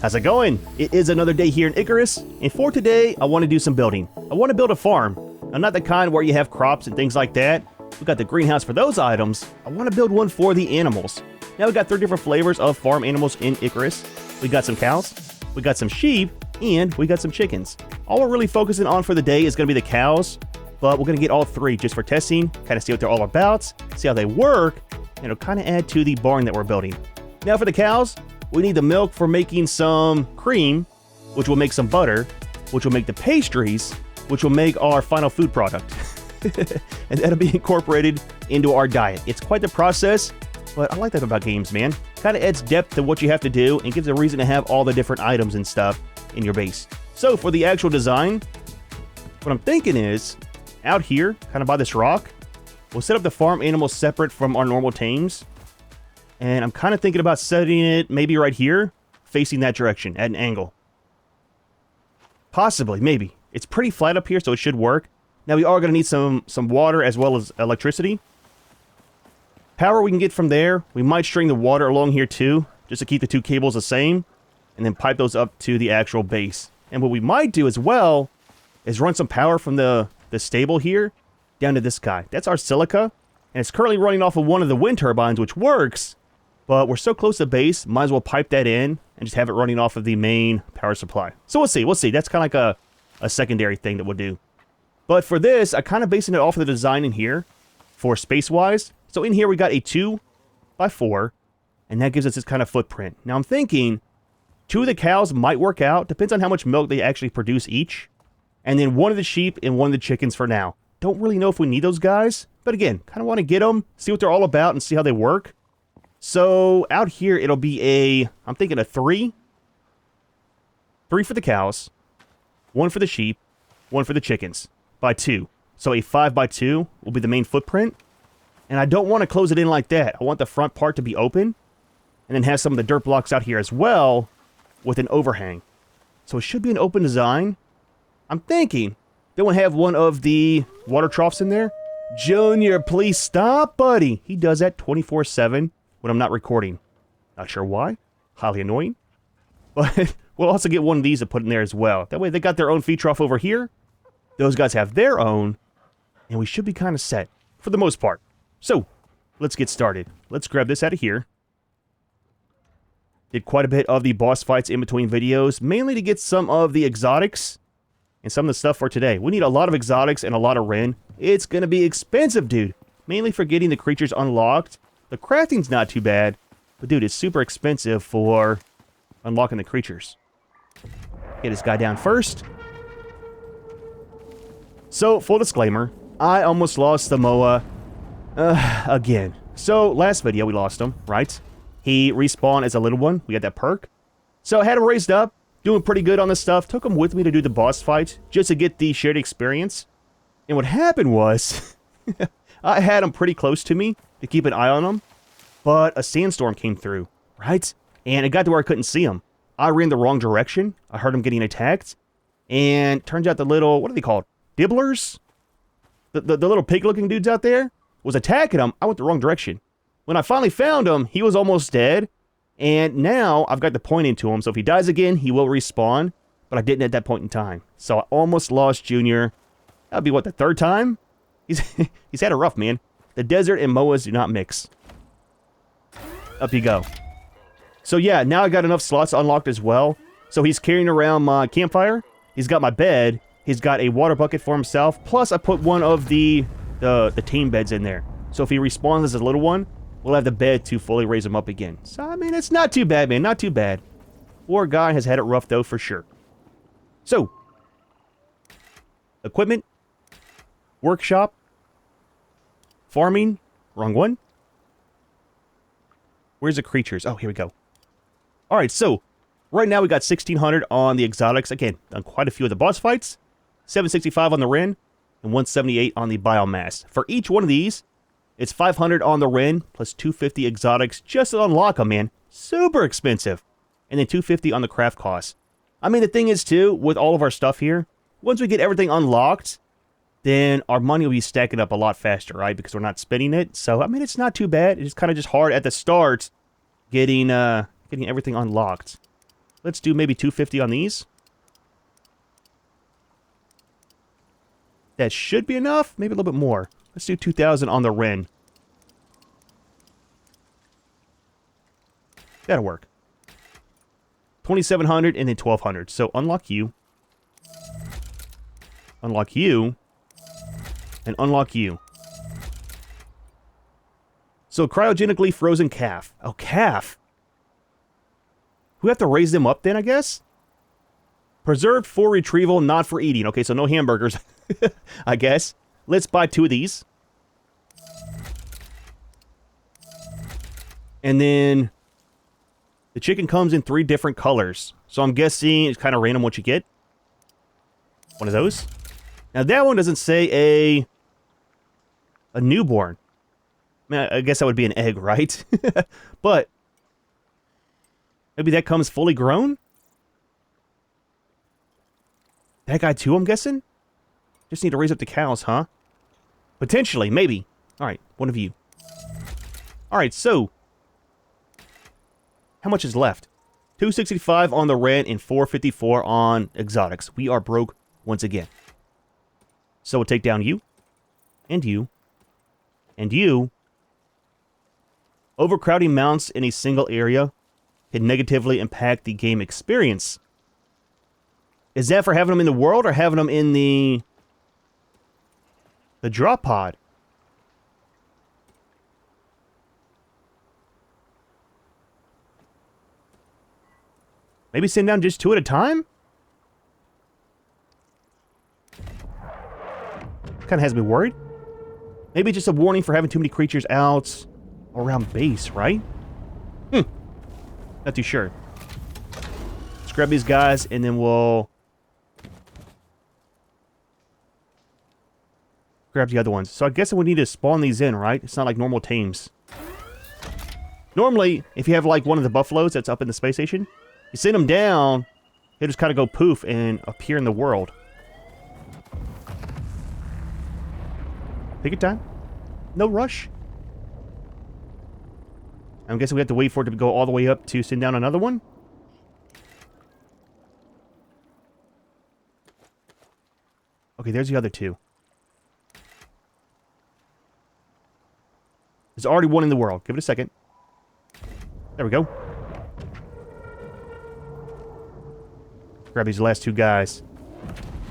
How's it going? It is another day here in Icarus, and for today, I want to do some building. I want to build a farm. Now, not the kind where you have crops and things like that. We got the greenhouse for those items. I want to build one for the animals. Now we got 3 different flavors of farm animals in Icarus. We got some cows, we got some sheep, and we got some chickens. All we're really focusing on for the day is going to be the cows, but we're going to get all 3 just for testing, kind of see what they're all about, see how they work, and it'll kind of add to the barn that we're building. Now for the cows, we need the milk for making some cream, which will make some butter, which will make the pastries, which will make our final food product. And that'll be incorporated into our diet. It's quite the process, but I like that about games, man. Kind of adds depth to what you have to do and gives a reason to have all the different items and stuff in your base. So for the actual design, what I'm thinking is, out here, kind of by this rock, we'll set up the farm animals separate from our normal tames. And I'm kind of thinking about setting it maybe right here, facing that direction at an angle. Possibly, maybe. It's pretty flat up here, so it should work. Now we are going to need some water as well as electricity. Power we can get from there. We might string the water along here too, just to keep the 2 cables the same, and then pipe those up to the actual base. And what we might do as well is run some power from the stable here down to this guy. That's our silica, and it's currently running off of one of the wind turbines, which works. But we're so close to base, might as well pipe that in and just have it running off of the main power supply. So we'll see. That's kind of like a secondary thing that we'll do. But for this, I kind of basing it off of the design in here for space-wise. So in here, we got a 2x4, and that gives us this kind of footprint. Now I'm thinking 2 of the cows might work out. Depends on how much milk they actually produce each. And then 1 of the sheep and 1 of the chickens for now. Don't really know if we need those guys. But again, kind of want to get them, see what they're all about, and see how they work. So out here, it'll be I'm thinking a 3. 3 for the cows, 1 for the sheep, 1 for the chickens, by 2. So a 5x2 will be the main footprint. And I don't want to close it in like that. I want the front part to be open, and then have some of the dirt blocks out here as well with an overhang. So it should be an open design. I'm thinking they want to have one of the water troughs in there. Junior, please stop, buddy. He does that 24/7. When I'm not recording. Not sure why. Highly annoying. But we'll also get one of these to put in there as well. That way they got their own feed trough over here. Those guys have their own. And we should be kind of set. For the most part. So, let's get started. Let's grab this out of here. Did quite a bit of the boss fights in between videos. Mainly to get some of the exotics. And some of the stuff for today. We need a lot of exotics and a lot of Ren. It's going to be expensive, dude. Mainly for getting the creatures unlocked. The crafting's not too bad, but dude, it's super expensive for unlocking the creatures. Get this guy down first. So, full disclaimer, I almost lost the Moa again. So, last video we lost him, right? He respawned as a little one. We got that perk. So, I had him raised up, doing pretty good on this stuff. Took him with me to do the boss fight, just to get the shared experience. And what happened was, I had him pretty close to me to keep an eye on him, but a sandstorm came through, right? And it got to where I couldn't see him. I ran the wrong direction. I heard him getting attacked, and turns out the little, what are they called? Dibblers? The little pig-looking dudes out there was attacking him. I went the wrong direction. When I finally found him, he was almost dead, and now I've got the point into him, so if he dies again, he will respawn, but I didn't at that point in time. So I almost lost Junior. That would be, what, the 3rd time? He's had it rough, man. The desert and Moas do not mix. Up you go. So yeah, now I got enough slots unlocked as well. So he's carrying around my campfire. He's got my bed. He's got a water bucket for himself. Plus I put one of the tame beds in there. So if he respawns as a little one, we'll have the bed to fully raise him up again. So I mean, it's not too bad, man. Not too bad. Poor guy has had it rough though, for sure. So, equipment, workshop, farming, wrong one. Where's the creatures? Oh, here we go. Alright, so, right now we got 1,600 on the exotics. Again, done quite a few of the boss fights. 765 on the Ren, and 178 on the biomass. For each one of these, it's 500 on the Ren, plus 250 exotics just to unlock them, man. Super expensive. And then 250 on the craft cost. I mean, the thing is, too, with all of our stuff here, once we get everything unlocked, then our money will be stacking up a lot faster, right? Because we're not spending it. So, I mean, it's not too bad. It's kind of just hard at the start getting everything unlocked. Let's do maybe 250 on these. That should be enough. Maybe a little bit more. Let's do 2,000 on the Ren. That'll work. 2,700 and then 1,200. So unlock you. Unlock you. And unlock you. So cryogenically frozen calf. Oh, calf. We have to raise them up then, I guess? Preserved for retrieval, not for eating. Okay, so no hamburgers, I guess. Let's buy 2 of these. And then the chicken comes in 3 different colors. So I'm guessing it's kind of random what you get. One of those. Now that one doesn't say a newborn. I mean, I guess that would be an egg, right? But maybe that comes fully grown? That guy too, I'm guessing? Just need to raise up the cows, huh? Potentially, maybe. Alright, one of you. Alright, so how much is left? 265 on the Ren and 454 on exotics. We are broke once again. So we'll take down you. And you. And you. Overcrowding mounts in a single area can negatively impact the game experience. Is that for having them in the world or having them in the drop pod? Maybe send down just 2 at a time? Kind of has me worried. Maybe just a warning for having too many creatures out around base, right? Not too sure. Let's grab these guys and then we'll grab the other ones. So I guess we need to spawn these in, right? It's not like normal tames. Normally, if you have like one of the buffaloes that's up in the space station, you send them down, they just kind of go poof and appear in the world. Take your time. No rush. I'm guessing we have to wait for it to go all the way up to send down another one. Okay, there's the other 2. There's already one in the world. Give it a second. There we go. Grab these last 2 guys.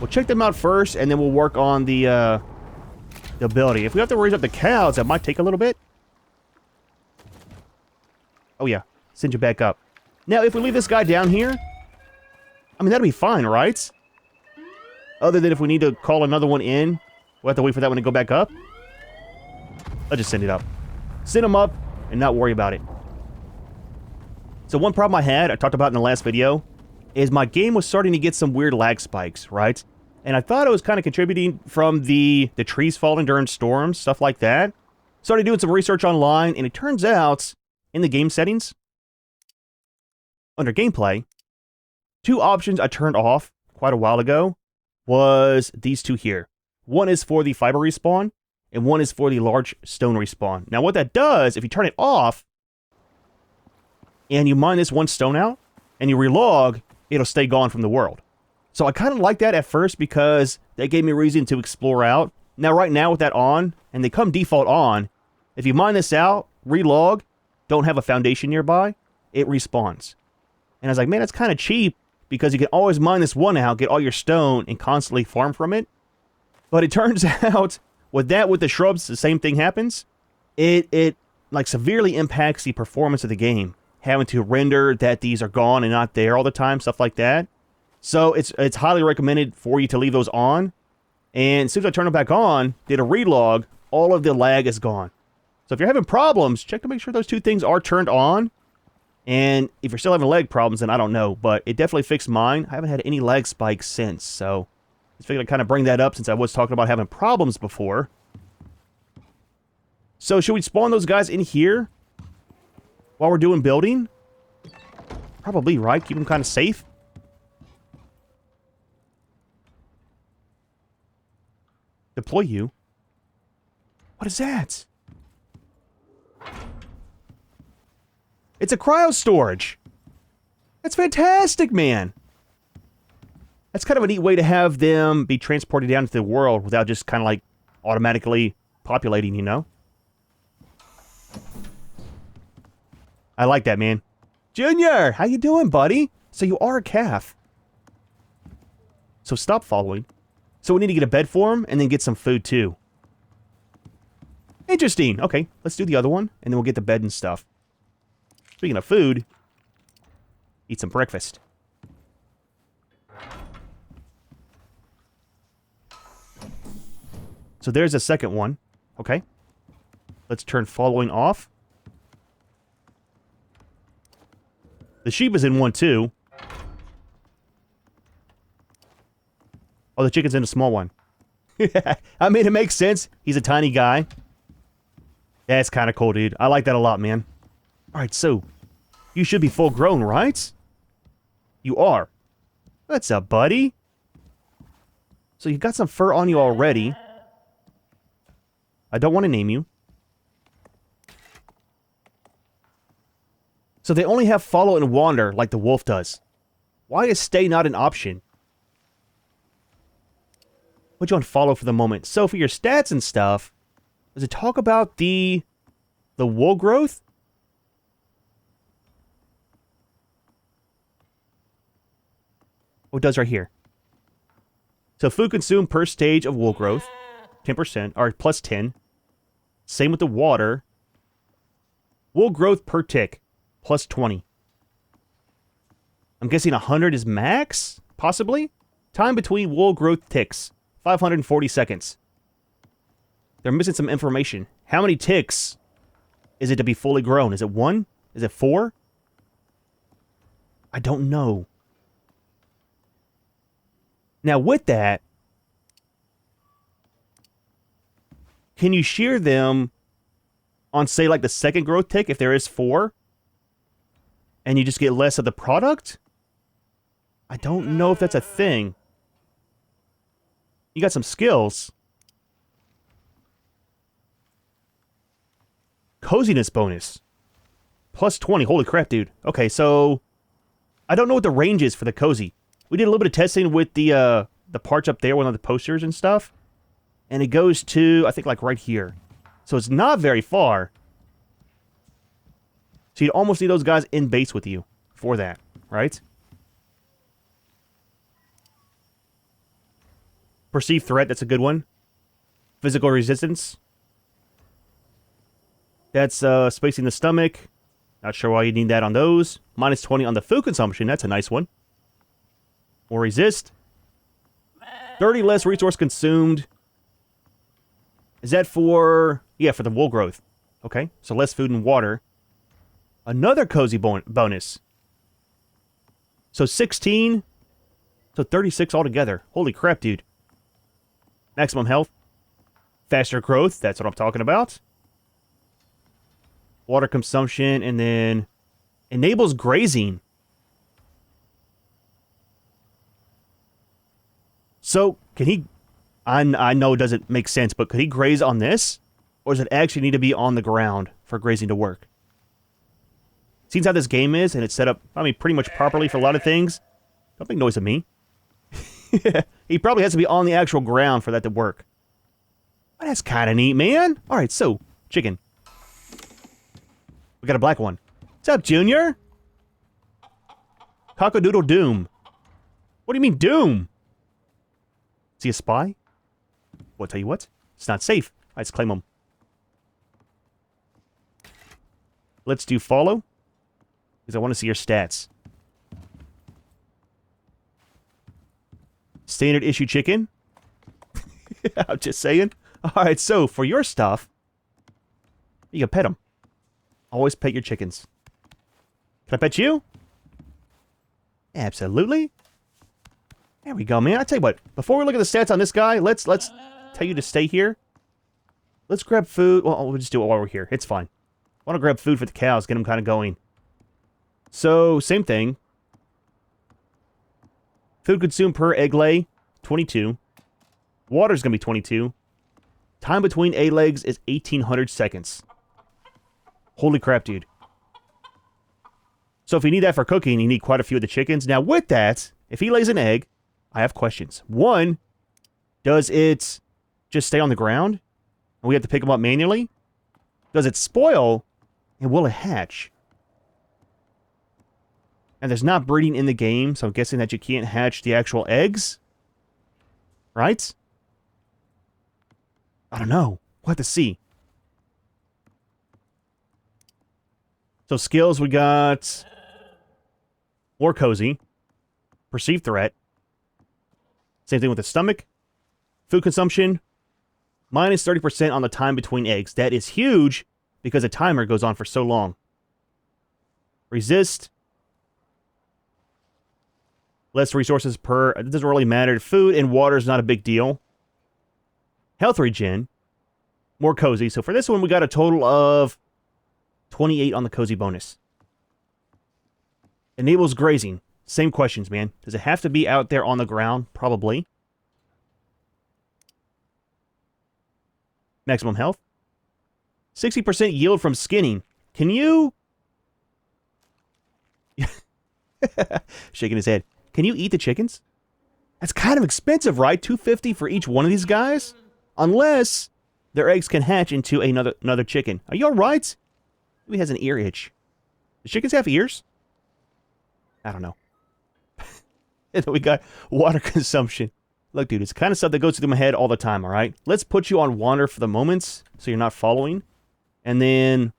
We'll check them out first, and then we'll work on the ability. If we have to raise up the cows, that might take a little bit. Oh, yeah. Send you back up. Now, if we leave this guy down here, I mean, that'll be fine, right? Other than if we need to call another one in, we'll have to wait for that one to go back up. I'll just send it up. Send him up and not worry about it. So one problem I had, I talked about in the last video, is my game was starting to get some weird lag spikes, right? And I thought it was kind of contributing from the trees falling during storms, stuff like that. Started doing some research online, and it turns out, in the game settings, under gameplay, 2 options I turned off quite a while ago was these 2 here. One is for the fiber respawn, and one is for the large stone respawn. Now what that does, if you turn it off, and you mine this 1 stone out, and you relog, it'll stay gone from the world. So I kind of like that at first because that gave me a reason to explore out. Now right now with that on, and they come default on, if you mine this out, relog, don't have a foundation nearby, it respawns. And I was like, man, that's kind of cheap because you can always mine this 1 out, get all your stone, and constantly farm from it. But it turns out, with the shrubs, the same thing happens. It like severely impacts the performance of the game. Having to render that these are gone and not there all the time, stuff like that. So it's highly recommended for you to leave those on. And as soon as I turn them back on, did a relog, all of the lag is gone. So if you're having problems, check to make sure those 2 things are turned on. And if you're still having lag problems, then I don't know. But it definitely fixed mine. I haven't had any lag spikes since. So I just figured I'd kind of bring that up since I was talking about having problems before. So should we spawn those guys in here while we're doing building? Probably, right? Keep them kind of safe. Deploy you. What is that? It's a cryo storage. That's fantastic, man. That's kind of a neat way to have them be transported down to the world without just kind of like automatically populating, you know? I like that, man. Junior, how you doing, buddy? So you are a calf. So stop following. So we need to get a bed for him and then get some food too. Interesting. Okay, let's do the other one and then we'll get the bed and stuff. Speaking of food, eat some breakfast. So there's a second one. Okay. Let's turn following off. The sheep is in one too. Oh, the chicken's in a small one. I mean, it makes sense. He's a tiny guy. That's kind of cool, dude. I like that a lot, man. Alright, so you should be full grown, right? You are. What's up, buddy? So you've got some fur on you already. I don't want to name you. So they only have follow and wander like the wolf does. Why is stay not an option? Put you on follow for the moment. So for your stats and stuff, does it talk about the wool growth? Oh, it does right here. So food consumed per stage of wool growth, 10%, or plus 10. Same with the water. Wool growth per tick, plus 20. I'm guessing 100 is max? Possibly? Time between wool growth ticks, 540 seconds. They're missing some information. How many ticks is it to be fully grown? Is it 1? Is it 4? I don't know. Now with that, can you shear them on, say, like the second growth tick if there is 4? And you just get less of the product? I don't know if that's a thing. You got some skills. Coziness bonus. Plus 20. Holy crap, dude. Okay, so I don't know what the range is for the cozy. We did a little bit of testing with the parts up there, one of the posters and stuff. And it goes to, I think, like right here. So it's not very far. So you'd almost need those guys in base with you for that, right? Perceived threat, that's a good one. Physical resistance. That's spacing the stomach. Not sure why you need that on those. Minus 20 on the food consumption, that's a nice one. Or resist. 30 less resource consumed. Is that for... Yeah, for the wool growth. Okay, so less food and water. Another cozy bonus. So 16. So 36 altogether. Holy crap, dude. Maximum health. Faster growth, that's what I'm talking about. Water consumption, and then... Enables grazing. So, can he... I know it doesn't make sense, but could he graze on this? Or does it actually need to be on the ground for grazing to work? Seems how this game is, and it's set up, I mean, pretty much properly for a lot of things. Don't make noise at me. He probably has to be on the actual ground for that to work. Well, that's kind of neat, man. Alright, so, chicken. We got a black one. What's up, Junior? Cockadoodle Doom. What do you mean, Doom? Is he a spy? Well, I'll tell you what. It's not safe. Alright, let's claim him. Let's do follow. Because I want to see your stats. Standard issue chicken. I'm just saying. Alright, so for your stuff, you can pet them. Always pet your chickens. Can I pet you? Absolutely. There we go, man. I tell you what, before we look at the stats on this guy, let's tell you to stay here. Let's grab food. Well, we'll just do it while we're here. It's fine. I want to grab food for the cows, get them kind of going. So, same thing. Food consumed per egg lay, 22. Water's going to be 22. Time between egg legs is 1,800 seconds. Holy crap, dude. So if you need that for cooking, you need quite a few of the chickens. Now with that, if he lays an egg, I have questions. One, does it just stay on the ground and we have to pick them up manually? Does it spoil and will it hatch? And there's not breeding in the game, so I'm guessing that you can't hatch the actual eggs. Right? I don't know. We'll have to see. So skills, we got more cozy, perceived threat, same thing with the stomach, food consumption, minus 30% on the time between eggs. That is huge because the timer goes on for so long. Resist, less resources per, it doesn't really matter. Food and water is not a big deal. Health regen, more cozy. So for this one, we got a total of 28 on the cozy bonus. Enables grazing. Same questions, man. Does it have to be out there on the ground? Probably. Maximum health. 60% yield from skinning. Can you... Shaking his head. Can you eat the chickens? That's kind of expensive, right? $250 for each one of these guys? Unless their eggs can hatch into another chicken. Are you alright? Maybe he has an ear itch. Do chickens have ears? I don't know. And then we got water consumption. Look, dude, it's the kind of stuff that goes through my head all the time, alright? Let's put you on wander for the moments, so you're not following. And then...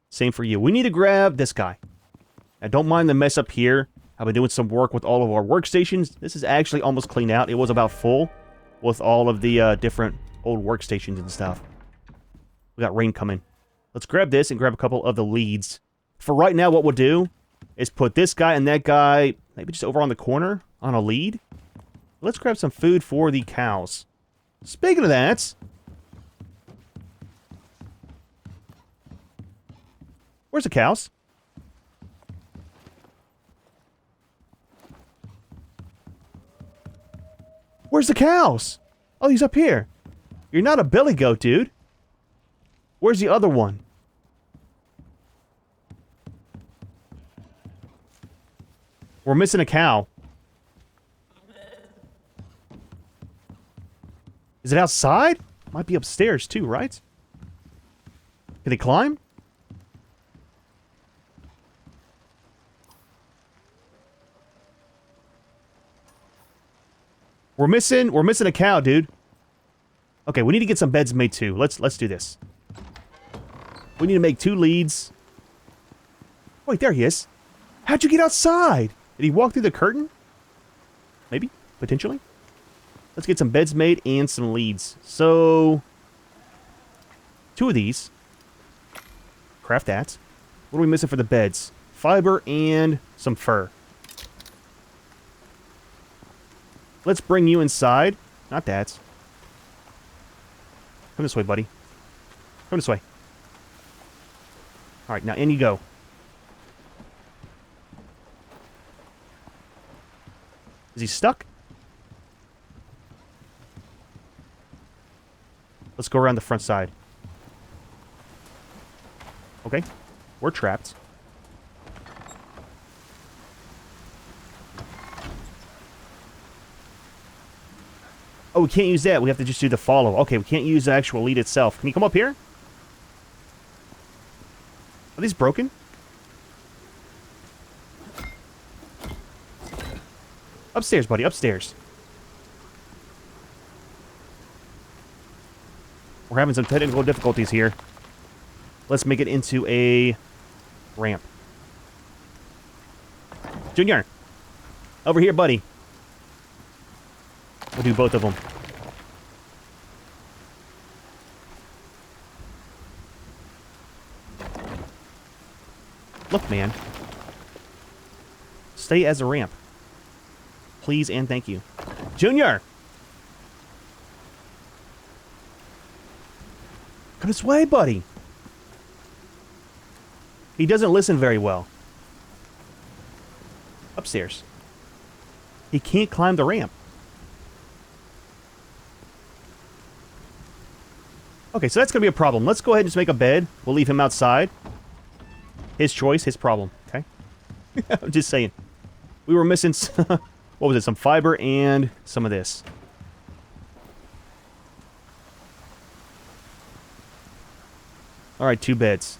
same for you. We need to grab this guy. Now, don't mind the mess up here. I've been doing some work with all of our workstations. This is actually almost cleaned out. It was about full with all of the different old workstations and stuff. We got rain coming. Let's grab this and grab a couple of the leads. For right now, what we'll do is put this guy and that guy maybe just over on the corner on a lead. Let's grab some food for the cows. Speaking of that... where's the cows? Where's the cows? Oh, he's up here. You're not a billy goat, dude. Where's the other one? We're missing a cow. Is it outside? Might be upstairs too, right? Can they climb? We're missing a cow, dude. Okay, we need to get some beds made too. Let's do this. We need to make 2 leads. Wait, there he is. How'd you get outside? Did he walk through the curtain? Maybe, potentially. Let's get some beds made and some leads. So, 2 of these. Craft that. What are we missing for the beds? Fiber and some fur. Let's bring you inside. Not that. Come this way, buddy. Come this way. Alright, now in you go. Is he stuck? Let's go around the front side. Okay. We're trapped. Oh, we can't use that. We have to just do the follow. Okay, we can't use the actual lead itself. Can you come up here? Are these broken? Upstairs, buddy. Upstairs. We're having some technical difficulties here. Let's make it into a ramp. Junior. Over here, buddy. We'll do both of them. Look, man. Stay as a ramp. Please and thank you. Junior! Come this way, buddy. He doesn't listen very well. Upstairs. He can't climb the ramp. Okay, so that's going to be a problem. Let's go ahead and just make a bed. We'll leave him outside. His choice, his problem. Okay? I'm just saying. We were missing, what was it, some fiber and some of this. Alright, 2 beds.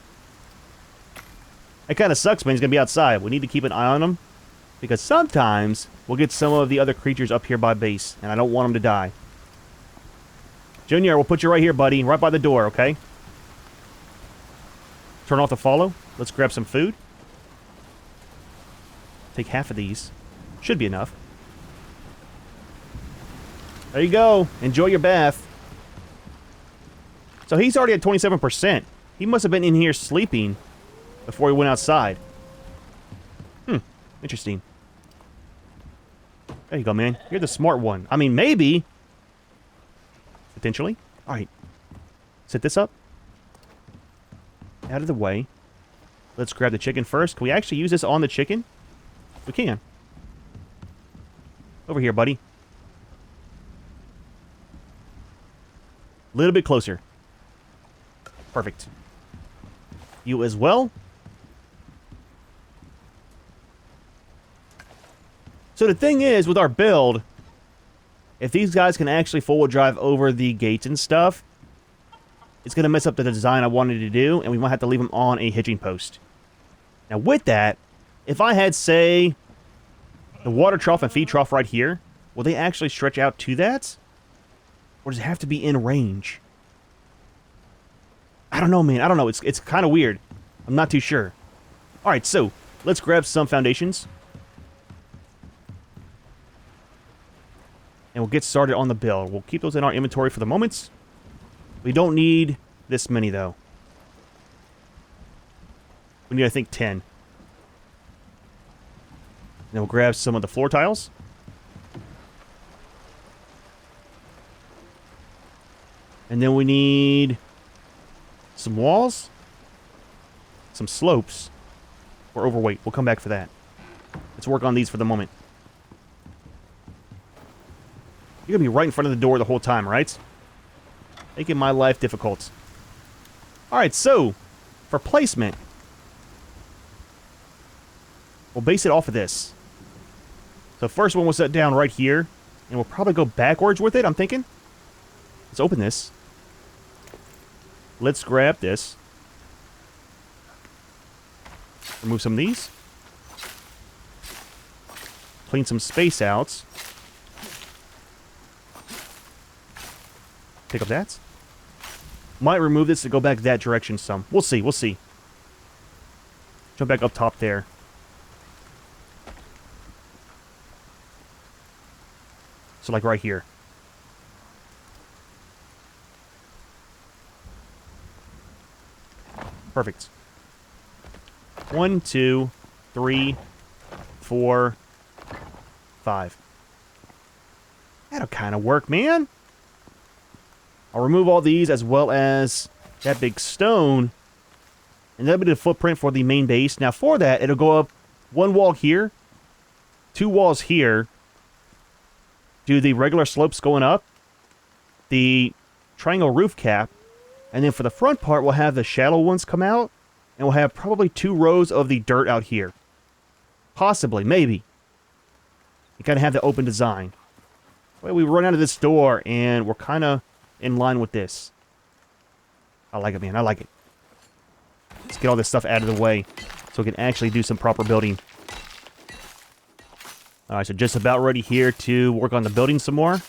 It kind of sucks, man. He's going to be outside. We need to keep an eye on him. Because sometimes we'll get some of the other creatures up here by base. And I don't want them to die. Junior, we'll put you right here, buddy. Right by the door, okay? Turn off the follow. Let's grab some food. Take half of these. Should be enough. There you go. Enjoy your bath. So he's already at 27%. He must have been in here sleeping before he went outside. Interesting. There you go, man. You're the smart one. I mean, maybe. Potentially. Alright. Set this up. Out of the way. Let's grab the chicken first. Can we actually use this on the chicken? We can. Over here, buddy. A little bit closer. Perfect. You as well. So the thing is, with our build, if these guys can actually four-wheel drive over the gates and stuff, it's going to mess up the design I wanted to do, and we might have to leave them on a hitching post. Now with that, if I had, say, the water trough and feed trough right here, will they actually stretch out to that? Or does it have to be in range? I don't know, man. I don't know. It's kind of weird. I'm not too sure. Alright, so let's grab some foundations. And we'll get started on the build. We'll keep those in our inventory for the moment. We don't need this many, though. We need, I think, 10. Then we'll grab some of the floor tiles. And then we need some walls. Some slopes. We're overweight. We'll come back for that. Let's work on these for the moment. You're going to be right in front of the door the whole time, right? Making my life difficult. Alright, so, for placement, we'll base it off of this. So first one we'll set down right here, and we'll probably go backwards with it, I'm thinking. Let's open this. Let's grab this. Remove some of these. Clean some space out. Pick up that. Might remove this to go back that direction some. We'll see, we'll see. Jump back up top there. So like right here. Perfect. 1, 2, 3, 4, 5. That'll kind of work, man. I'll remove all these as well as that big stone. And that'll be the footprint for the main base. Now for that, it'll go up 1 wall here. 2 walls here. Do the regular slopes going up. The triangle roof cap. And then for the front part, we'll have the shallow ones come out. And we'll have probably 2 rows of the dirt out here. Possibly, maybe. You kind of have the open design. Well, we run out of this door and we're kind of in line with this. I like it, man. I like it. Let's get all this stuff out of the way so we can actually do some proper building. Alright, so just about ready here to work on the building some more.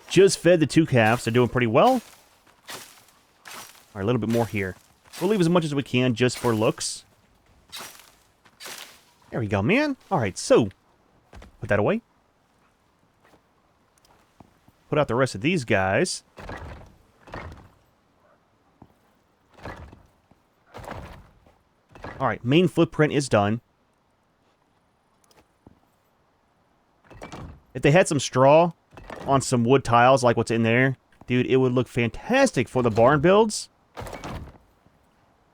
Just fed the 2 calves. They're doing pretty well. Alright, a little bit more here. We'll leave as much as we can just for looks. There we go, man. Alright, so put that away. Put out the rest of these guys. Alright, main footprint is done. If they had some straw on some wood tiles like what's in there, dude, it would look fantastic for the barn builds.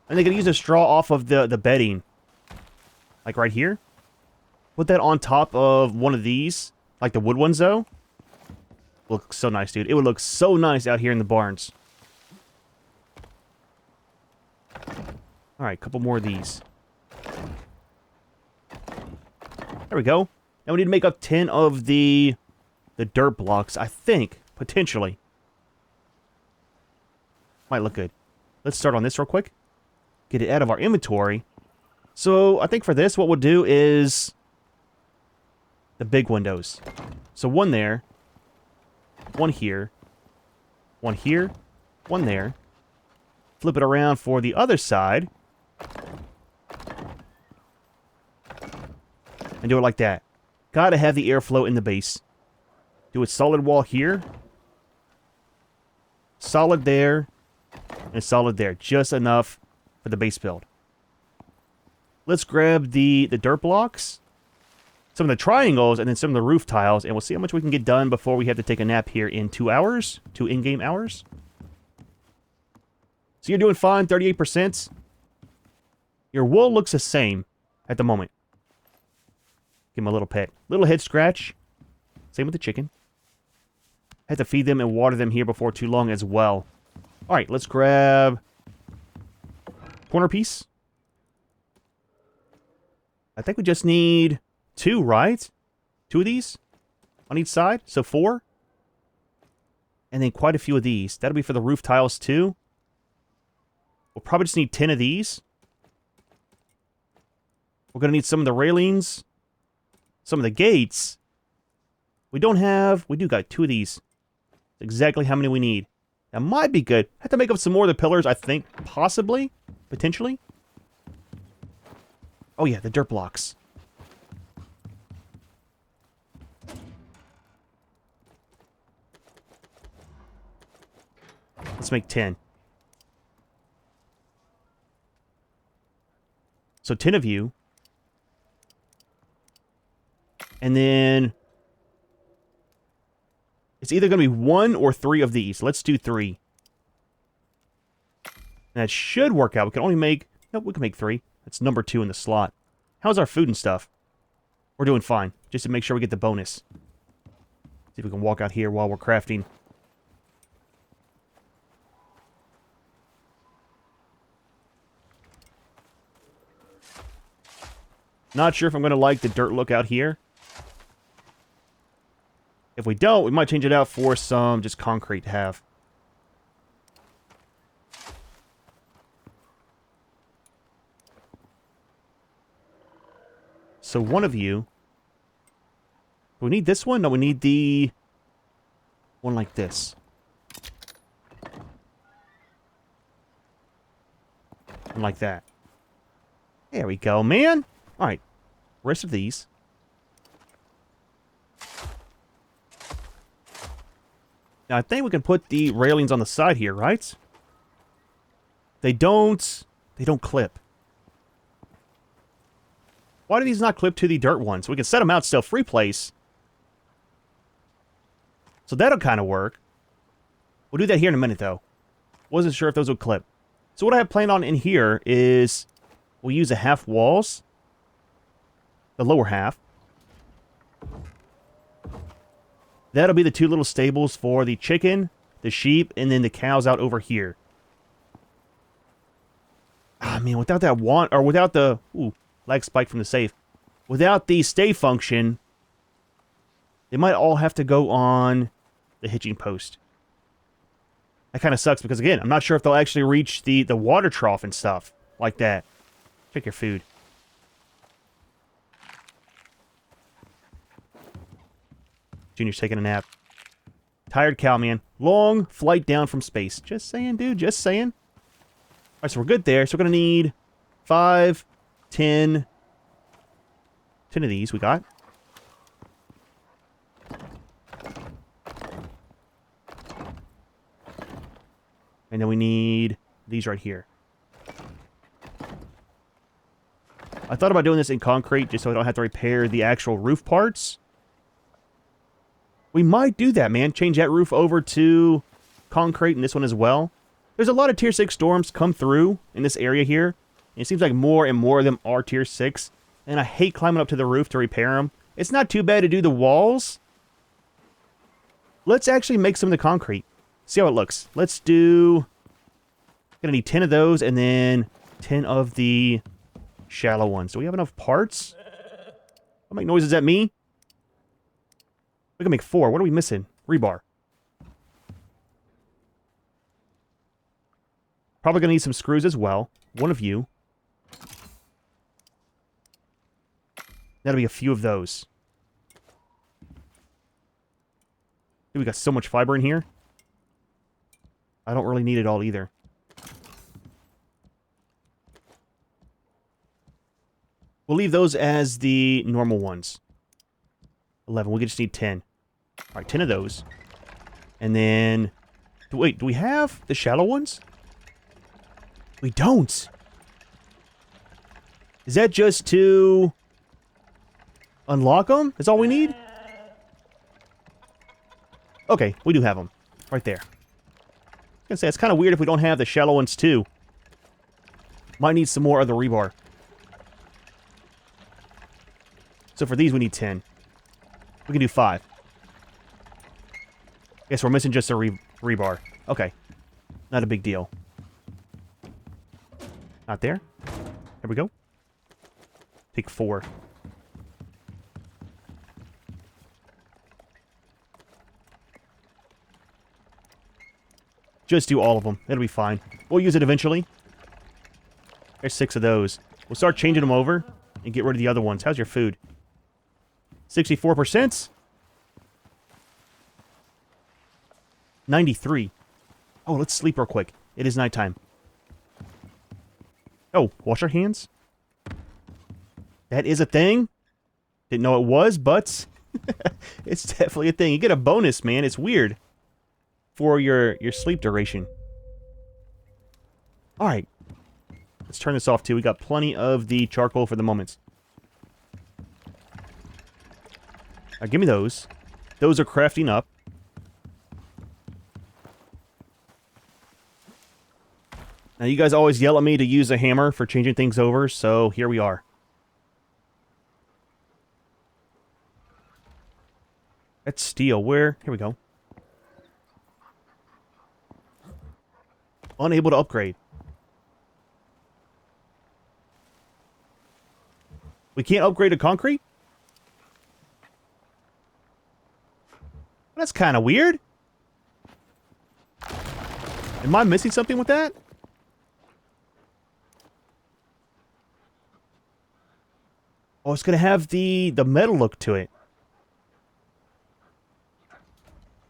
And they could use the straw off of the bedding. Like right here. Put that on top of one of these. Like the wood ones, though. Looks so nice, dude. It would look so nice out here in the barns. Alright, a couple more of these. There we go. Now we need to make up 10 of the dirt blocks, I think, potentially. Might look good. Let's start on this real quick. Get it out of our inventory. So I think for this, what we'll do is the big windows. So one there, one here, one here, one there. Flip it around for the other side. And do it like that. Gotta have the airflow in the base. Do a solid wall here. Solid there. And solid there. Just enough for the base build. Let's grab the dirt blocks. Some of the triangles and then some of the roof tiles. And we'll see how much we can get done before we have to take a nap here in 2 hours. 2 in-game hours. So you're doing fine. 38%. Your wool looks the same at the moment. Give him a little pet. Little head scratch. Same with the chicken. Had to feed them and water them here before too long as well. Alright, let's grab corner piece. I think we just need 2, right? 2 of these on each side, so 4. And then quite a few of these. That'll be for the roof tiles too. We'll probably just need 10 of these. We're going to need some of the railings. Some of the gates. We do got 2 of these. Exactly how many we need. That might be good. Have to make up some more of the pillars, I think. Possibly. Potentially. Oh yeah, the dirt blocks. Let's make 10. So 10 of you. And then it's either going to be 1 or 3 of these. Let's do 3. And that should work out. We can only make... Nope, we can make 3. That's number 2 in the slot. How's our food and stuff? We're doing fine. Just to make sure we get the bonus. See if we can walk out here while we're crafting. Not sure if I'm going to like the dirt look out here. If we don't, we might change it out for some just concrete to have. So one of you... Do we need this one? No, we need the one like this. One like that. There we go, man. Alright. Rest of these. Now, I think we can put the railings on the side here, right? They don't clip. Why do these not clip to the dirt ones? We can set them out still. Free place. So that'll kind of work. We'll do that here in a minute, though. Wasn't sure if those would clip. So what I have planned on in here is we'll use the half walls. The lower half. That'll be the 2 little stables for the chicken, the sheep, and then the cows out over here. Ah, man, without that without the... Ooh, lag spike from the safe. Without the stay function, they might all have to go on the hitching post. That kind of sucks because, again, I'm not sure if they'll actually reach the water trough and stuff like that. Check your food. Junior's taking a nap. Tired cow, man. Long flight down from space. Just saying, dude. Just saying. Alright, so we're good there. So we're going to need 5, 10... 10 of these we got. And then we need these right here. I thought about doing this in concrete just so I don't have to repair the actual roof parts. We might do that, man. Change that roof over to concrete and this one as well. There's a lot of tier 6 storms come through in this area here. And it seems like more and more of them are tier 6. And I hate climbing up to the roof to repair them. It's not too bad to do the walls. Let's actually make some of the concrete. See how it looks. Let's do... Gonna need 10 of those and then 10 of the shallow ones. Do we have enough parts? Don't make noises at me. We can make 4. What are we missing? Rebar. Probably gonna need some screws as well. One of you. That'll be a few of those. Dude, we got so much fiber in here. I don't really need it all either. We'll leave those as the normal ones. 11. We just need 10. Alright, 10 of those. And then... Wait, do we have the shallow ones? We don't! Is that just to... unlock them? That's all we need? Okay, we do have them. Right there. I was gonna say, it's kind of weird if we don't have the shallow ones too. Might need some more of the rebar. So for these, we need 10. We can do 5. Guess we're missing just a rebar. Okay. Not a big deal. Not there. There we go. Take 4. Just do all of them. It'll be fine. We'll use it eventually. There's 6 of those. We'll start changing them over and get rid of the other ones. How's your food? 64%? 93. Oh, let's sleep real quick. It is nighttime. Oh, wash our hands? That is a thing? Didn't know it was, but it's definitely a thing. You get a bonus, man. It's weird. For your sleep duration. Alright. Let's turn this off too. We got plenty of the charcoal for the moment. Give me those. Those are crafting up. Now, you guys always yell at me to use a hammer for changing things over, so here we are. That's steel. Where? Here we go. Unable to upgrade. We can't upgrade to concrete? That's kind of weird. Am I missing something with that? Oh, it's going to have the metal look to it.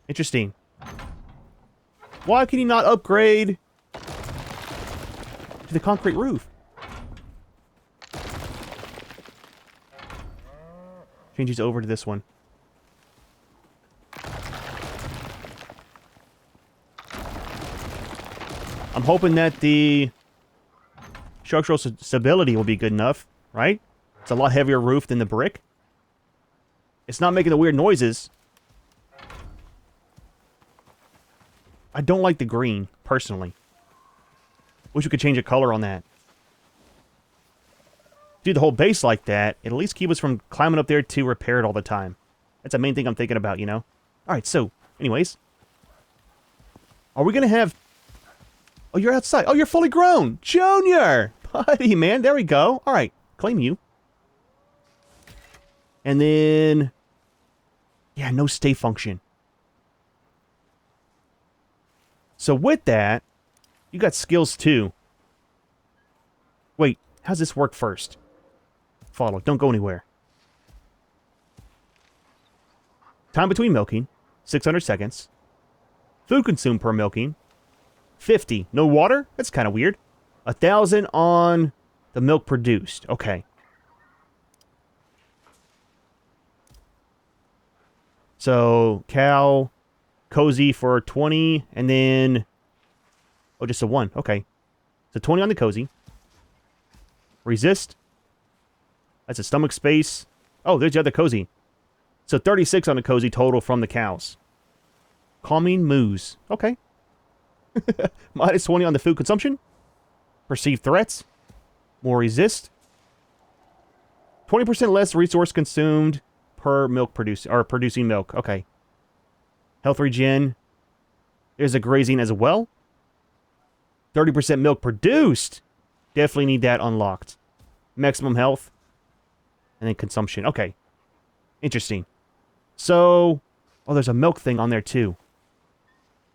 Interesting. Why can you not upgrade to the concrete roof? Changes over to this one. I'm hoping that the structural stability will be good enough, right? It's a lot heavier roof than the brick. It's not making the weird noises. I don't like the green, personally. Wish we could change the color on that. Do the whole base like that, it'll at least keep us from climbing up there to repair it all the time. That's the main thing I'm thinking about, you know? Alright, so, anyways. Are we gonna have... Oh, you're outside. Oh, you're fully grown! Junior! Buddy, man, there we go. Alright, claim you. And then... Yeah, no stay function. So with that, you got skills too. Wait, how's this work first? Follow, don't go anywhere. Time between milking, 600 seconds. Food consumed per milking, 50. No water? That's kind of weird. 1,000 on the milk produced. Okay. So, cow, cozy for 20, and then... Oh, just a 1. Okay. So 20 on the cozy. Resist. That's a stomach space. Oh, there's the other cozy. So 36 on the cozy total from the cows. Calming moos. Okay. Minus 20 on the food consumption. Perceived threats. More resist. 20% less resource consumed per milk producing milk. Okay. Health regen. There's a grazing as well. 30% milk produced. Definitely need that unlocked. Maximum health. And then consumption. Okay. Interesting. So, oh, there's a milk thing on there too.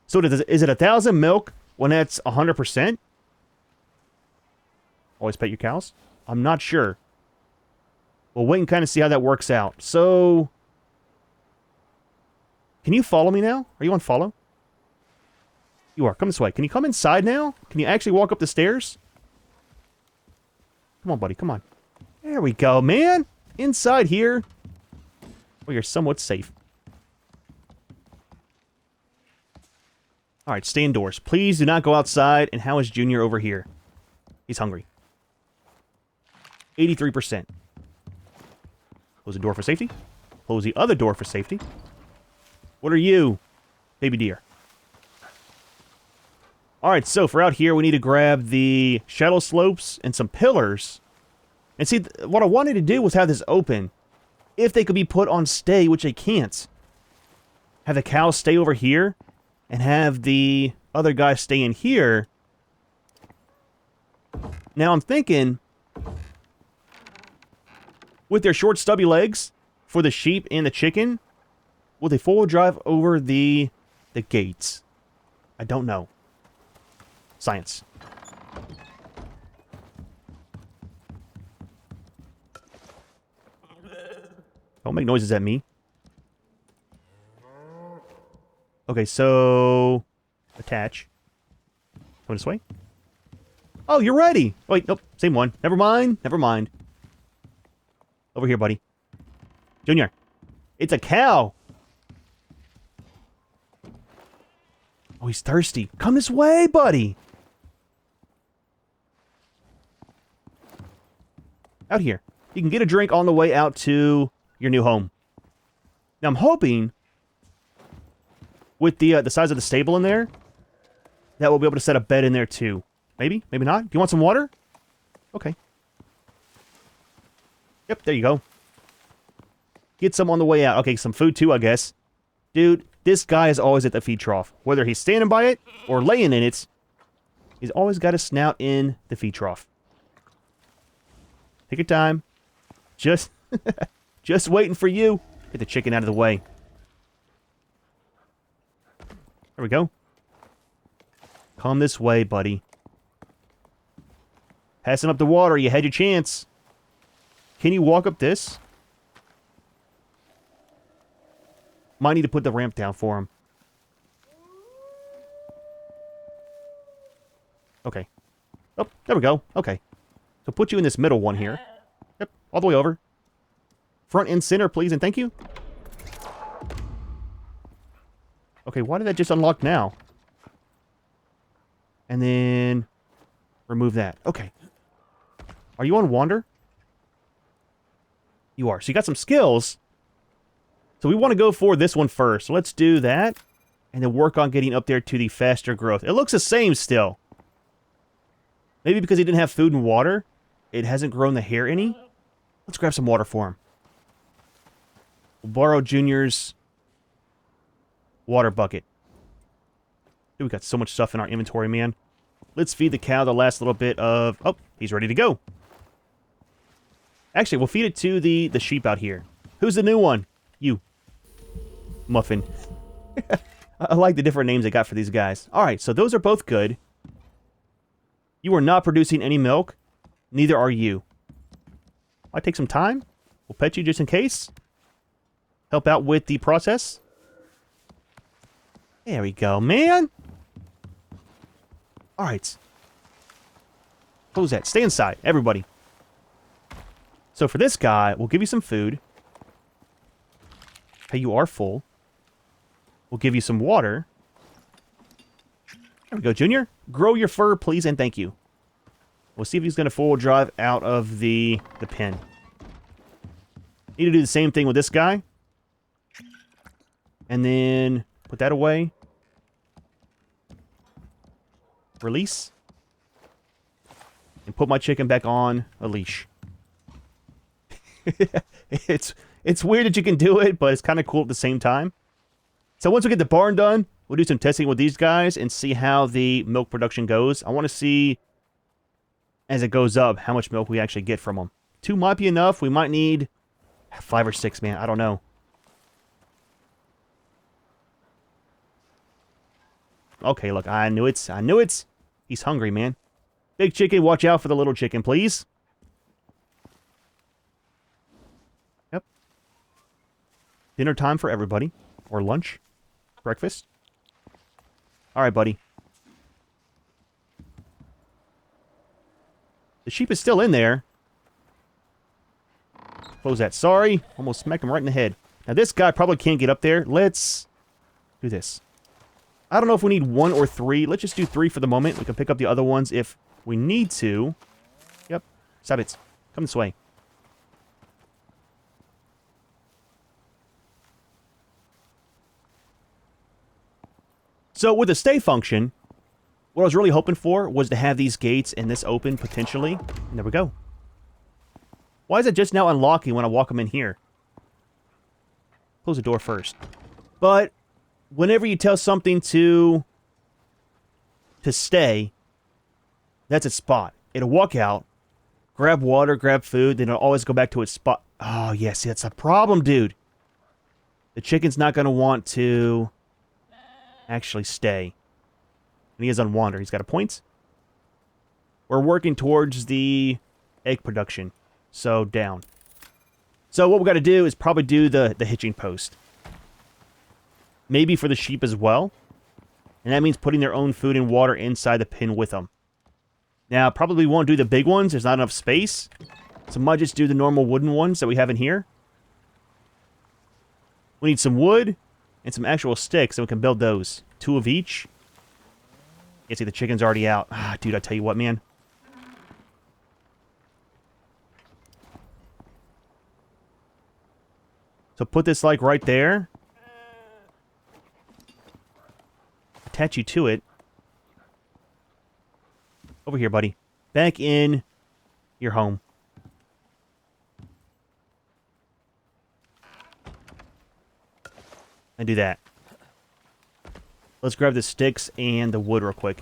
So is it 1,000 milk when that's 100%? Always pet your cows? I'm not sure. We'll wait and kind of see how that works out. So, can you follow me now? Are you on follow? You are. Come this way. Can you come inside now? Can you actually walk up the stairs? Come on, buddy. Come on. There we go, man. Inside here. Well, you're somewhat safe. Alright, stay indoors. Please do not go outside. And how is Junior over here? He's hungry. 83%. Close the door for safety. Close the other door for safety. What are you? Baby deer. Alright, so for out here, we need to grab the shadow slopes and some pillars. And see, what I wanted to do was have this open. If they could be put on stay, which they can't. Have the cows stay over here. And have the other guys stay in here. Now I'm thinking, with their short stubby legs, for the sheep and the chicken, will they four-wheel drive over the gates? I don't know. Science. Don't make noises at me. Okay, so attach. Come this way. Oh, you're ready. Wait, nope, same one. Never mind. Never mind. Over here, buddy. Junior, it's a cow. Oh, he's thirsty. Come this way, buddy. Out here. You can get a drink on the way out to your new home. Now, I'm hoping with the size of the stable in there, that we'll be able to set a bed in there too. Maybe? Maybe not? Do you want some water? Okay. Yep, there you go. Get some on the way out. Okay, some food too, I guess. Dude, this guy is always at the feed trough. Whether he's standing by it or laying in it, he's always got a snout in the feed trough. Take your time. Just waiting for you. Get the chicken out of the way. There we go. Come this way, buddy. Passing up the water, you had your chance. Can you walk up this? Might need to put the ramp down for him. Okay. Oh, there we go. Okay. So put you in this middle one here. Yep, all the way over. Front and center, please, and thank you. Okay, why did that just unlock now? And then remove that. Okay. Are you on Wander? You are. So you got some skills. So we want to go for this one first. So let's do that. And then work on getting up there to the faster growth. It looks the same still. Maybe because he didn't have food and water, it hasn't grown the hair any. Let's grab some water for him. We'll borrow Junior's water bucket. Dude, we got so much stuff in our inventory, man. Let's feed the cow the last little bit of... Oh, he's ready to go. Actually, we'll feed it to the sheep out here. Who's the new one? You. Muffin. I like the different names they got for these guys. Alright, so those are both good. You are not producing any milk. Neither are you. I'll take some time. We'll pet you just in case. Help out with the process. There we go, man. Alright. Close that. Stay inside, everybody. So for this guy, we'll give you some food. Okay, you are full. We'll give you some water. There we go, Junior. Grow your fur, please, and thank you. We'll see if he's going to full drive out of the pen. Need to do the same thing with this guy. And then put that away. Release. And put my chicken back on a leash. It's weird that you can do it, but it's kind of cool at the same time. So once we get the barn done, we'll do some testing with these guys and see how the milk production goes. I want to see, as it goes up, how much milk we actually get from them. 2 might be enough. We might need 5 or 6, man. I don't know. Okay, look. I knew it. I knew it. He's hungry, man. Big chicken, watch out for the little chicken, please. Yep. Dinner time for everybody. Or lunch. Breakfast. Alright, buddy. The sheep is still in there. Close that. Sorry. Almost smacked him right in the head. Now, this guy probably can't get up there. Let's do this. I don't know if we need 1 or 3. Let's just do 3 for the moment. We can pick up the other ones if we need to. Yep. Stop it. Come this way. So, with the stay function, what I was really hoping for was to have these gates and this open, potentially. And there we go. Why is it just now unlocking when I walk them in here? Close the door first. But whenever you tell something to stay, that's its spot. It'll walk out, grab water, grab food, then it'll always go back to its spot. Oh, yeah, see, that's a problem, dude. The chicken's not going to want to actually stay. And he is on wander. He's got a point. We're working towards the egg production. So, down. So, what we got to do is probably do the hitching post. Maybe for the sheep as well. And that means putting their own food and water inside the pen with them. Now, probably won't do the big ones. There's not enough space. So, might just do the normal wooden ones that we have in here. We need some wood and some actual sticks, so we can build those. 2 of each. You see, the chicken's already out. Ah, dude, I tell you what, man. So put this, like, right there. Attach you to it. Over here, buddy. Back in your home. And do that. Let's grab the sticks and the wood real quick.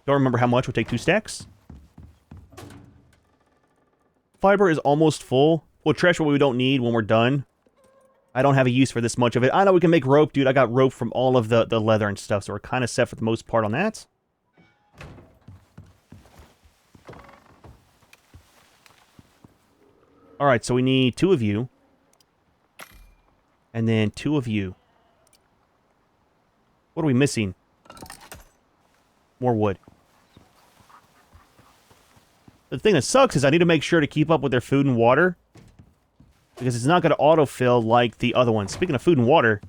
Don't remember how much. We'll take 2 stacks. Fiber is almost full. We'll trash what we don't need when we're done. I don't have a use for this much of it. I know we can make rope, dude. I got rope from all of the leather and stuff, so we're kind of set for the most part on that. Alright, so we need 2 of you. And then 2 of you. What are we missing? More wood. The thing that sucks is I need to make sure to keep up with their food and water. Because it's not going to autofill like the other ones. Speaking of food and water.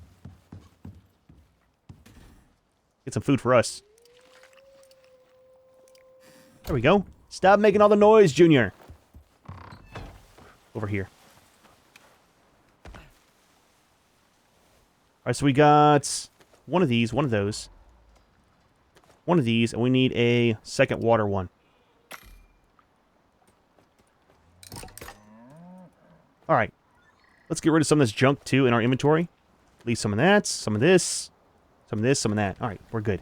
Get some food for us. There we go. Stop making all the noise, Junior. Over here. Alright, so we got one of these, one of those. One of these, and we need a second water one. Alright. Let's get rid of some of this junk, too, in our inventory. Leave some of that, some of this, some of this, some of that. Alright, we're good.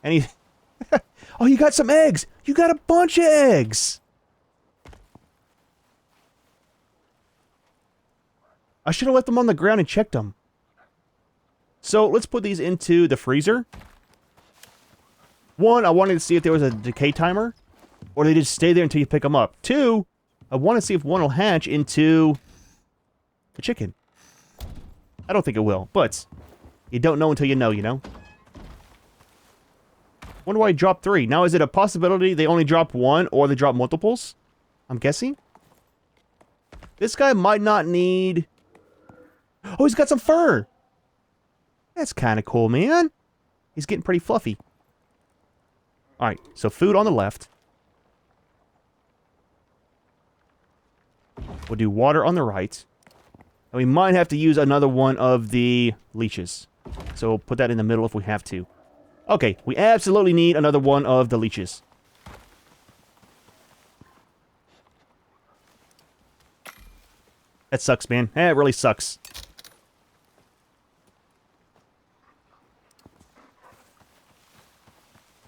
Any... Oh, you got some eggs! You got a bunch of eggs! I should have left them on the ground and checked them. So, let's put these into the freezer. 1, I wanted to see if there was a decay timer. Or they just stay there until you pick them up. 2, I want to see if one will hatch into a chicken. I don't think it will, but you don't know until you know, you know? Wonder why I dropped 3. Now, is it a possibility they only drop 1 or they drop multiples? I'm guessing. This guy might not need... Oh, he's got some fur! That's kind of cool, man. He's getting pretty fluffy. Alright, so food on the left. We'll do water on the right. And we might have to use another one of the leeches. So we'll put that in the middle if we have to. Okay, we absolutely need another one of the leeches. That sucks, man. It really sucks.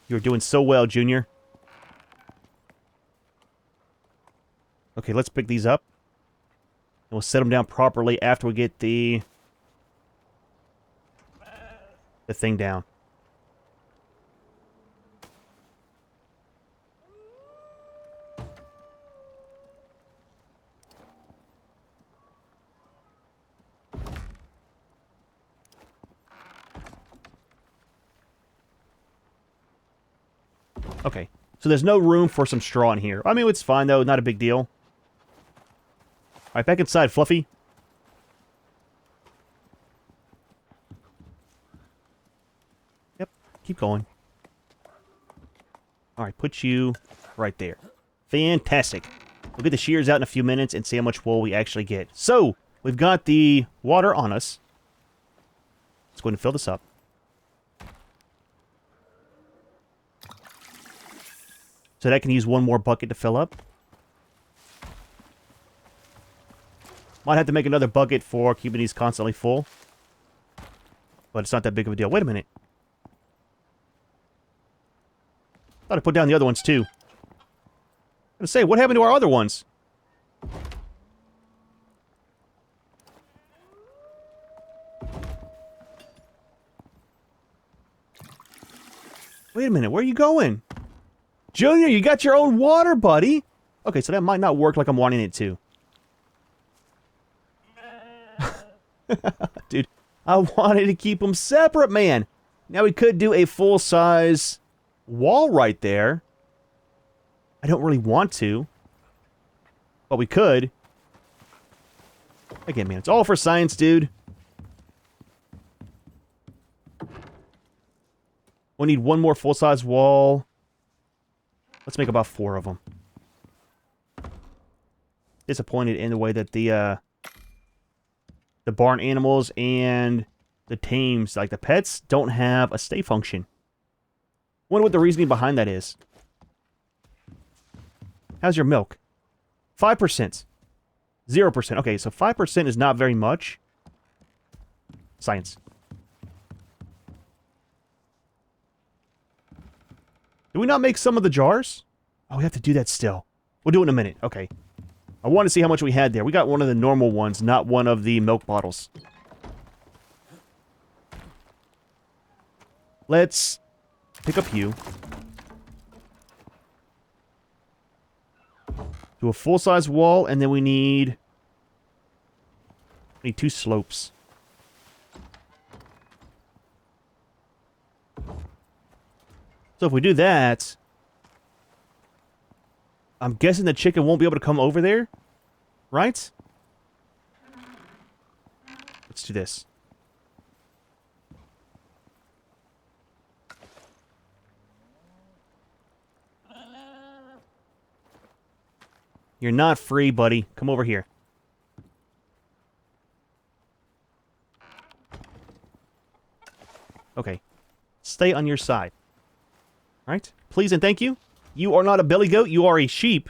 You're doing so well, Junior. Okay, let's pick these up. And we'll set them down properly after we get the thing down. Okay, so there's no room for some straw in here. I mean, it's fine, though. Not a big deal. Alright, back inside, Fluffy. Yep, keep going. Alright, put you right there. Fantastic. We'll get the shears out in a few minutes and see how much wool we actually get. So, we've got the water on us. Let's go ahead and fill this up. So that can use one more bucket to fill up. Might have to make another bucket for keeping these constantly full. But it's not that big of a deal. Wait a minute. Thought I put down the other ones too. I was gonna say, what happened to our other ones? Wait a minute, where are you going? Junior, you got your own water, buddy! Okay, so that might not work like I'm wanting it to. Dude, I wanted to keep them separate, man! Now we could do a full-size wall right there. I don't really want to. But we could. Again, man, it's all for science, dude. We'll need one more full-size wall. Let's make about 4 of them. Disappointed in the way that the barn animals and the tames, like the pets, don't have a stay function. Wonder what the reasoning behind that is. How's your milk? 5%. 0%. Okay, so 5% is not very much. Science. Did we not make some of the jars? Oh, we have to do that still. We'll do it in a minute. Okay. I want to see how much we had there. We got one of the normal ones, not one of the milk bottles. Let's pick up you. Do a full-size wall, and then we need 2 slopes. So if we do that, I'm guessing the chicken won't be able to come over there, right? Let's do this. You're not free, buddy. Come over here. Okay. Stay on your side. Right? Please and thank you. You are not a billy goat, you are a sheep.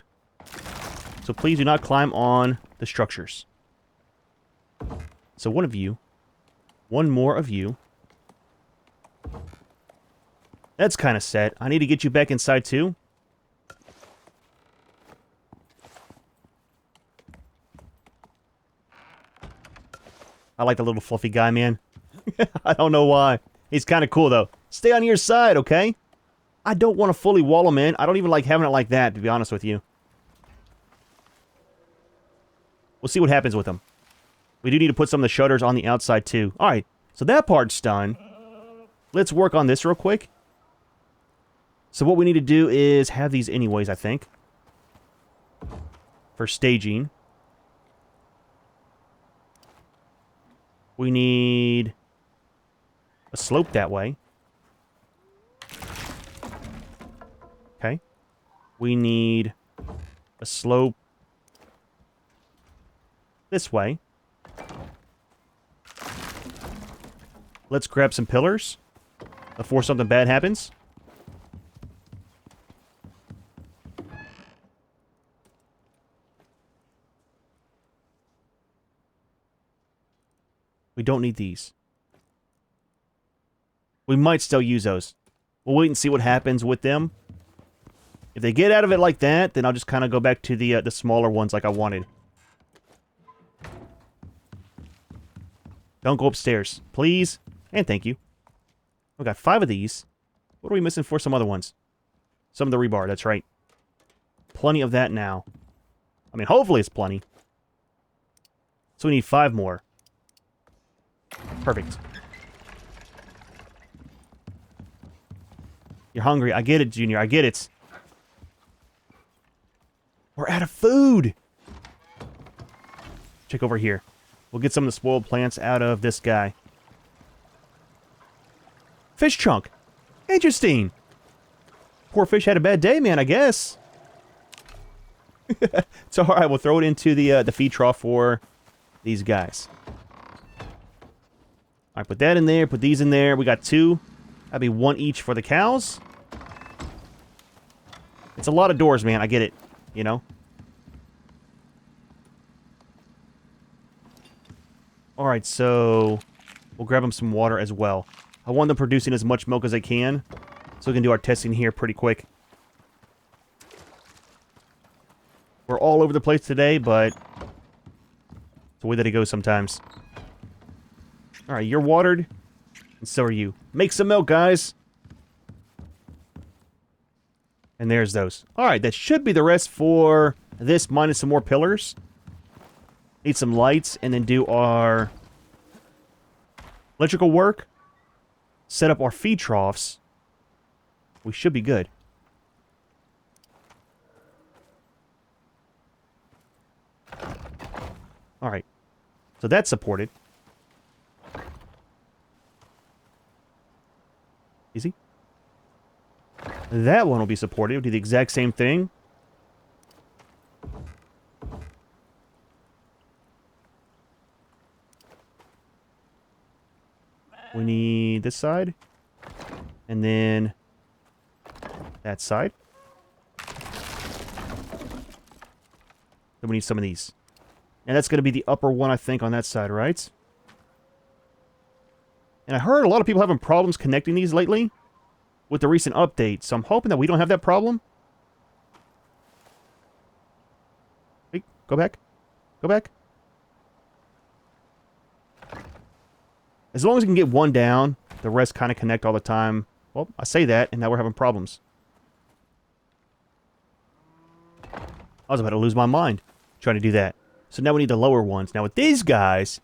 So please do not climb on the structures. So one of you. One more of you. That's kind of set. I need to get you back inside too. I like the little fluffy guy, man. I don't know why. He's kind of cool, though. Stay on your side, okay? I don't want to fully wall him in. I don't even like having it like that, to be honest with you. We'll see what happens with them. We do need to put some of the shutters on the outside, too. Alright, so that part's done. Let's work on this real quick. So what we need to do is have these anyways, I think. For staging. We need a slope that way. Okay. We need a slope this way. Let's grab some pillars before something bad happens. We don't need these. We might still use those. We'll wait and see what happens with them. If they get out of it like that, then I'll just kind of go back to the smaller ones like I wanted. Don't go upstairs, please. And thank you. We got 5 of these. What are we missing for some other ones? Some of the rebar, that's right. Plenty of that now. I mean, hopefully it's plenty. So we need 5 more. Perfect. You're hungry. I get it, Junior. I get it. We're out of food. Check over here. We'll get some of the spoiled plants out of this guy. Fish chunk. Interesting. Poor fish had a bad day, man, I guess. So, alright, we'll throw it into the feed trough for these guys. Alright, put that in there. Put these in there. We got 2. That'd be 1 each for the cows. It's a lot of doors, man. I get it. You know? Alright, so we'll grab them some water as well. I want them producing as much milk as they can, so we can do our testing here pretty quick. We're all over the place today, but it's the way that it goes sometimes. Alright, you're watered, and so are you. Make some milk, guys! And there's those. Alright, that should be the rest for this, minus some more pillars. Need some lights, and then do our electrical work. Set up our feed troughs. We should be good. Alright. So that's supported. Easy. That one will be supported. We'll do the exact same thing. We need this side. And then that side. Then we need some of these. And that's going to be the upper one, I think, on that side, right? And I heard a lot of people having problems connecting these lately with the recent update, so I'm hoping that we don't have that problem. Hey, go back. Go back. As long as we can get one down, the rest kind of connect all the time. Well, I say that, and now we're having problems. I was about to lose my mind trying to do that. So now we need the lower ones. Now with these guys,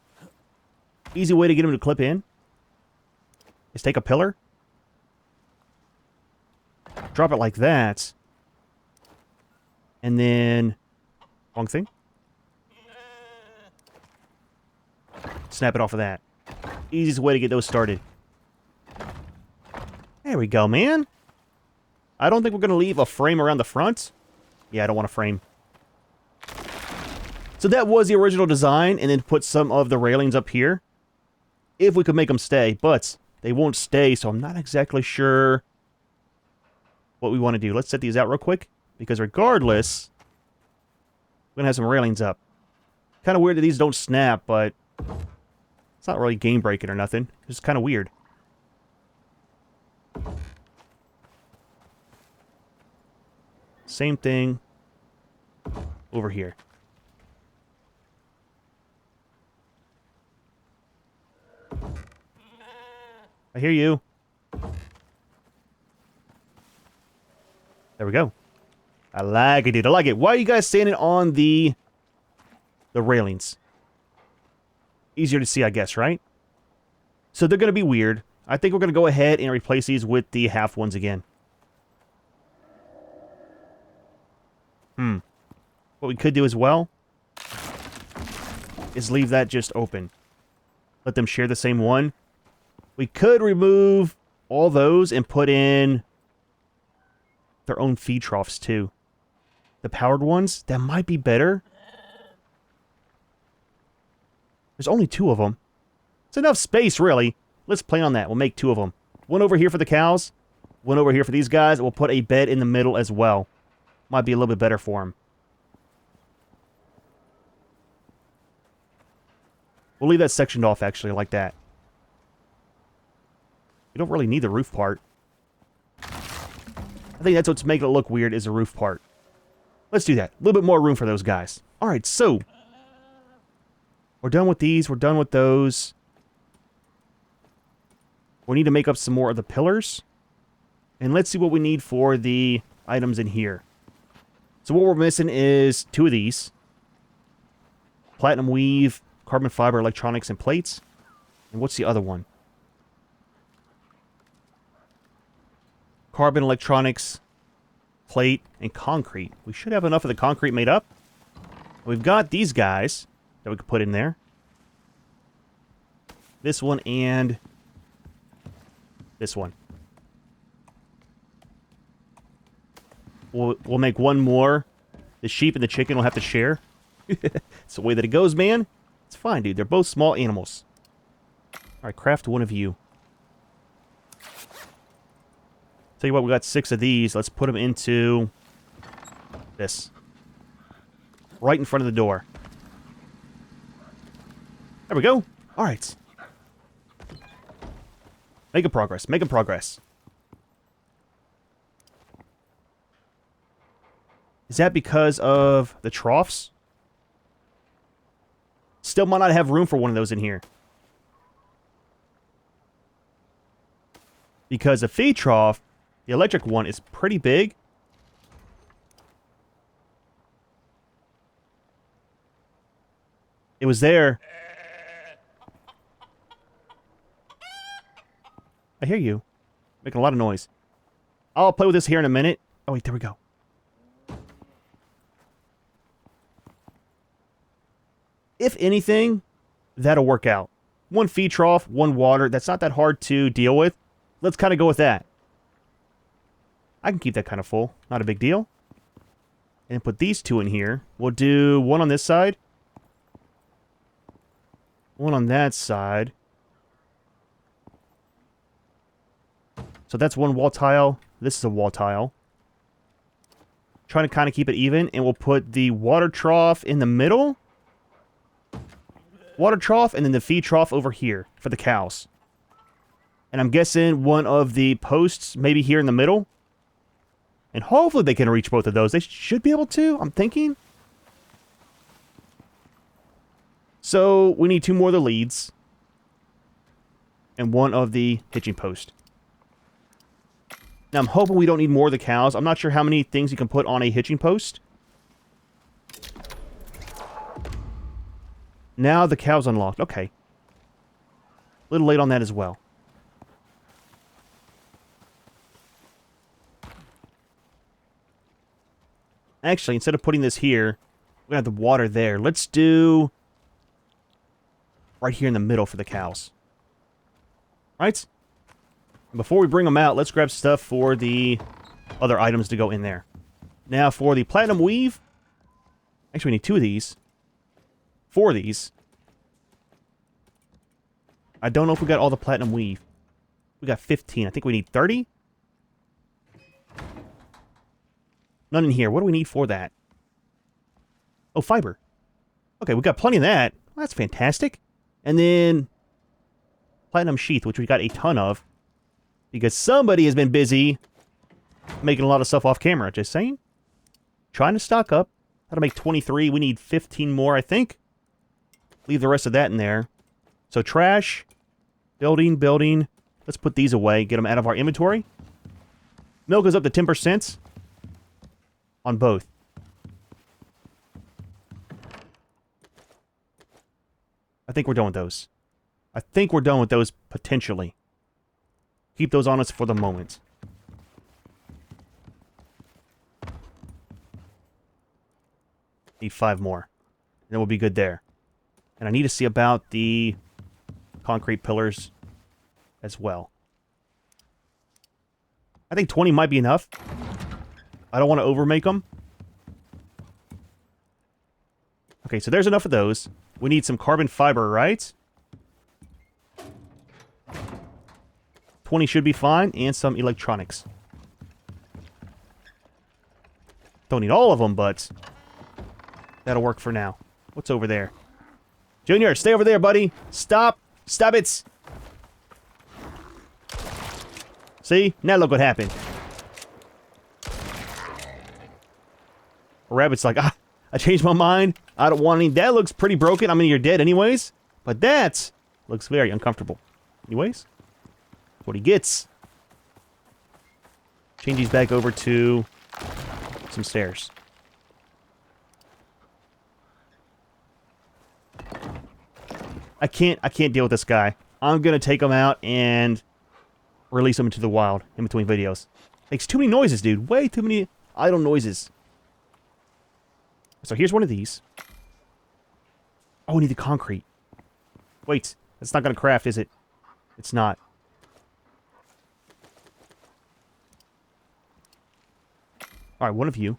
easy way to get them to clip in is take a pillar, drop it like that, and then, wrong thing, snap it off of that. Easiest way to get those started. There we go, man. I don't think we're going to leave a frame around the front. Yeah, I don't want a frame. So that was the original design, and then put some of the railings up here. If we could make them stay, but they won't stay, so I'm not exactly sure what we want to do. Let's set these out real quick, because regardless, we're going to have some railings up. Kind of weird that these don't snap, but it's not really game-breaking or nothing. It's kind of weird. Same thing over here. I hear you. There we go. I like it, dude. I like it. Why are you guys standing on the railings? Easier to see, I guess, right? So they're going to be weird. I think we're going to go ahead and replace these with the half ones again. What we could do as well is leave that just open. Let them share the same one. We could remove all those and put in their own feed troughs too. The powered ones, that might be better. There's only 2 of them. It's enough space, really. Let's play on that. We'll make 2 of them. One over here for the cows. One over here for these guys. We'll put a bed in the middle as well. Might be a little bit better for them. We'll leave that sectioned off, actually, like that. You don't really need the roof part. I think that's what's making it look weird is the roof part. Let's do that. A little bit more room for those guys. Alright, so. We're done with these. We're done with those. We need to make up some more of the pillars. And let's see what we need for the items in here. So what we're missing is 2 of these. Platinum weave, carbon fiber, electronics, and plates. And what's the other one? Carbon, electronics, plate, and concrete. We should have enough of the concrete made up. We've got these guys that we could put in there. This one and this one. We'll make one more. The sheep and the chicken will have to share. It's the way that it goes, man. It's fine, dude. They're both small animals. Alright, craft one of you. Tell you what, we got 6 of these. Let's put them into this. Right in front of the door. There we go. Alright. Making progress. Making progress. Is that because of the troughs? Still might not have room for one of those in here. Because the feed trough, the electric one, is pretty big. It was there. I hear you. Making a lot of noise. I'll play with this here in a minute. Oh, wait, there we go. If anything, that'll work out. 1 feed trough, 1 water. That's not that hard to deal with. Let's kind of go with that. I can keep that kind of full. Not a big deal. And put these 2 in here. We'll do 1 on this side. 1 on that side. So that's 1 wall tile. This is a wall tile. Trying to kind of keep it even. And we'll put the water trough in the middle. Water trough, and then the feed trough over here for the cows. And I'm guessing one of the posts maybe here in the middle. And hopefully they can reach both of those. They should be able to, I'm thinking. So we need 2 more of the leads. And 1 of the hitching post. Now I'm hoping we don't need more of the cows. I'm not sure how many things you can put on a hitching post. Now the cow's unlocked. Okay. A little late on that as well. Actually, instead of putting this here, we have the water there. Let's do right here in the middle for the cows. Right? Before we bring them out, let's grab stuff for the other items to go in there. Now for the platinum weave. Actually, we need 2 of these. 4 of these. I don't know if we got all the platinum weave. We got 15. I think we need 30. None in here. What do we need for that? Oh, fiber. Okay, we got plenty of that. Well, that's fantastic. And then platinum sheath, which we got a ton of. Because somebody has been busy making a lot of stuff off camera. Just saying. Trying to stock up. That'll make 23. We need 15 more, I think. Leave the rest of that in there. So trash. Building, building. Let's put these away. Get them out of our inventory. Milk is up to 10%. On both. I think we're done with those. I think we're done with those potentially. Keep those on us for the moment. Need 5 more. Then we'll be good there. And I need to see about the concrete pillars as well. I think 20 might be enough. I don't want to overmake them. Okay, so there's enough of those. We need some carbon fiber, right? 20 should be fine, and some electronics. Don't need all of them, but that'll work for now. What's over there? Junior, stay over there, buddy. Stop. Stop it. See? Now look what happened. Rabbit's like, I changed my mind. I don't want any. That looks pretty broken. I mean, you're dead anyways. But that looks very uncomfortable. Anyways, that's what he gets. Change these back over to some stairs. I can't deal with this guy. I'm gonna take him out and release him into the wild in between videos. Makes too many noises, dude. Way too many idle noises. So here's one of these. Oh, we need the concrete. Wait, that's not gonna craft, is it? It's not. Alright, one of you.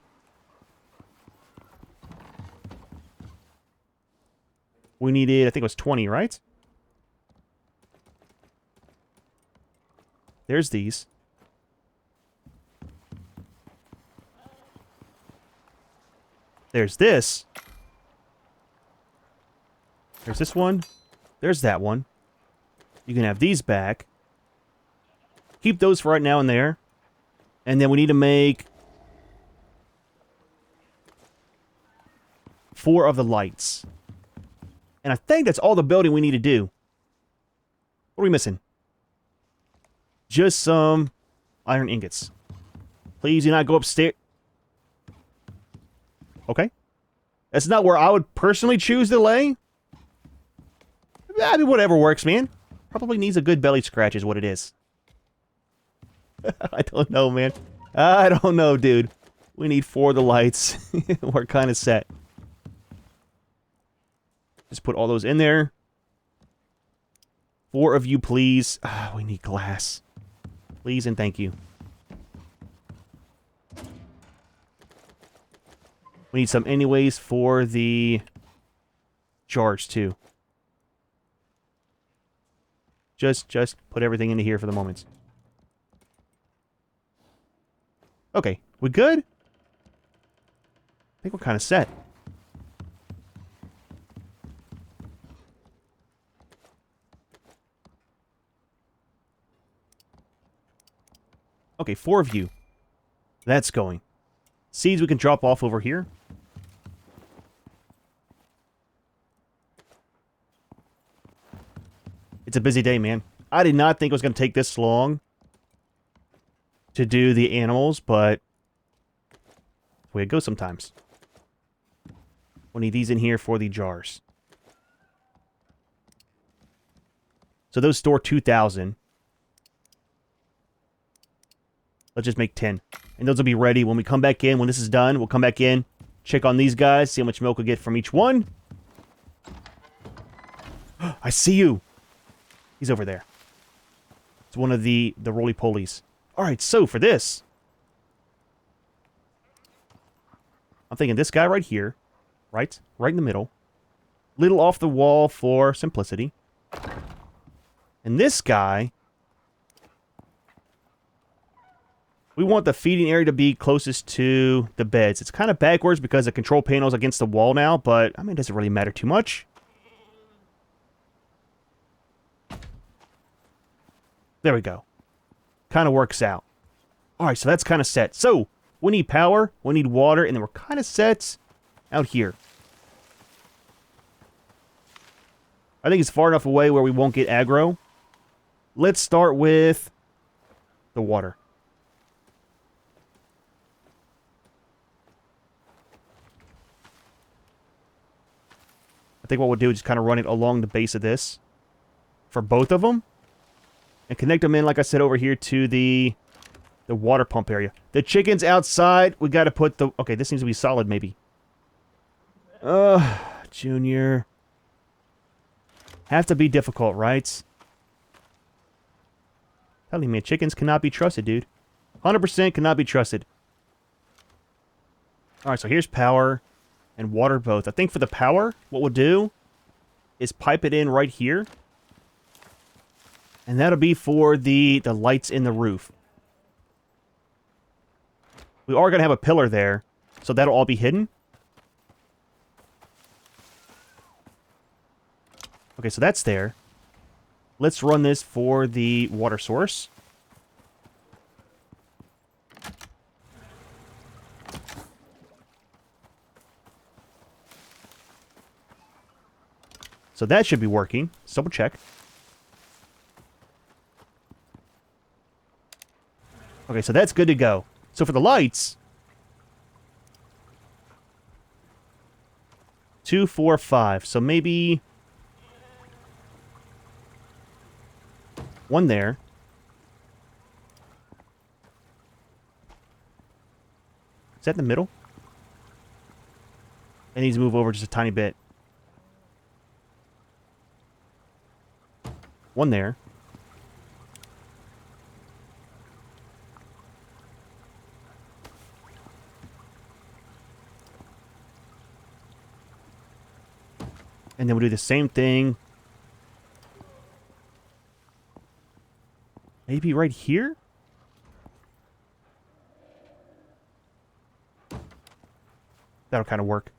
We needed, I think it was 20, right? There's these. There's this. There's this one. There's that one. You can have these back. Keep those for right now in there. And then we need to make 4 of the lights. And I think that's all the building we need to do. What are we missing? Just some iron ingots. Please do not go upstairs. Okay. That's not where I would personally choose to lay. I mean, whatever works, man. Probably needs a good belly scratch is what it is. I don't know, man. I don't know, dude. We need 4 of the lights. We're kind of set. Just put all those in there. 4 of you, please. We need glass. Please and thank you. We need some anyways for the jars, too. Just put everything into here for the moment. Okay, we good? I think we're kind of set. Okay, 4 of you. That's going. Seeds we can drop off over here. It's a busy day, man. I did not think it was going to take this long to do the animals, but that's the way it goes sometimes. We'll need these in here for the jars. So those store 2,000. Let's just make 10. And those will be ready when we come back in. When this is done, we'll come back in, check on these guys, see how much milk we get from each one. I see you. He's over there. It's one of the roly-polies. Alright, so for this, I'm thinking this guy right here, right in the middle, little off the wall for simplicity. And this guy, we want the feeding area to be closest to the beds. It's kind of backwards because the control panel's against the wall now, but I mean, it doesn't really matter too much. There we go. Kind of works out. Alright, so that's kind of set. So, we need power, we need water, and then we're kind of set out here. I think it's far enough away where we won't get aggro. Let's start with the water. I think what we'll do is just kind of run it along the base of this for both of them. And connect them in, like I said, over here to the water pump area. The chickens outside, we got to put the... Okay, this seems to be solid, maybe. Junior. Have to be difficult, right? Telling me, chickens cannot be trusted, dude. 100% cannot be trusted. Alright, so here's power and water both. I think for the power, what we'll do is pipe it in right here. And that'll be for the lights in the roof. We are going to have a pillar there, so that'll all be hidden. Okay, so that's there. Let's run this for the water source. So that should be working. Let's double check. Okay, so that's good to go. So for the lights... 2, 4, 5. So maybe... 1 there. Is that in the middle? It needs to move over just a tiny bit. 1 there. And then we'll do the same thing. Maybe right here? That'll kind of work.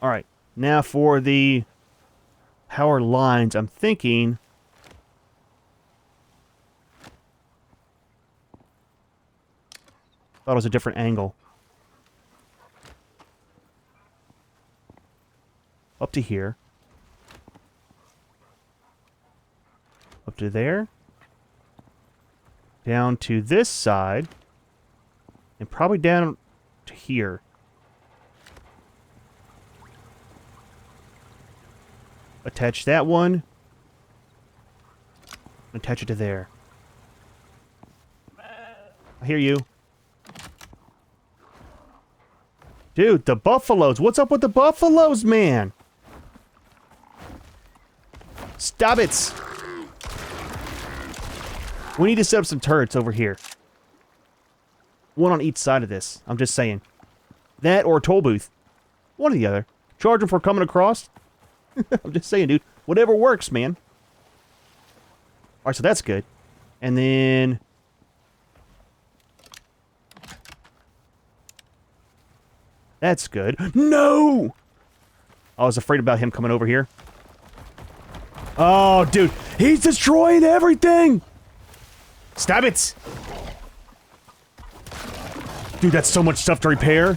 Alright, now for the power lines, I'm thinking... Thought it was a different angle. Up to here. Up to there. Down to this side. And probably down to here. Attach that one. Attach it to there. I hear you. Dude, the buffaloes. What's up with the buffaloes, man? Stop it. We need to set up some turrets over here. One on each side of this. I'm just saying. That or a toll booth. One or the other. Charge them for coming across. I'm just saying, dude. Whatever works, man. Alright, so that's good. And then... That's good. No! I was afraid about him coming over here. Oh, dude. He's destroying everything! Stop it! Dude, that's so much stuff to repair.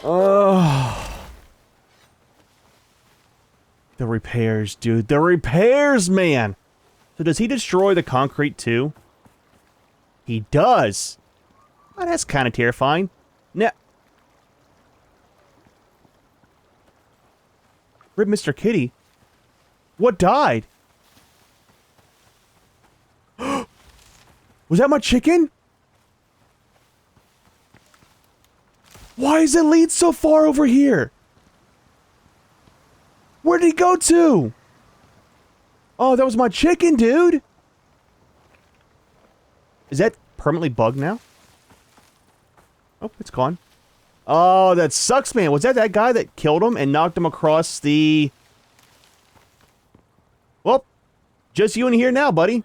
Oh. The repairs, dude. The repairs, man! So does he destroy the concrete, too? He does! Oh, that's kind of terrifying. Now... Rip Mr. Kitty? What died? Was that my chicken? Why is it lead so far over here? Where did he go to? Oh, that was my chicken, dude! Is that permanently bugged now? Oh, it's gone. Oh, that sucks, man. Was that guy that killed him and knocked him across the... Well, just you in here now, buddy.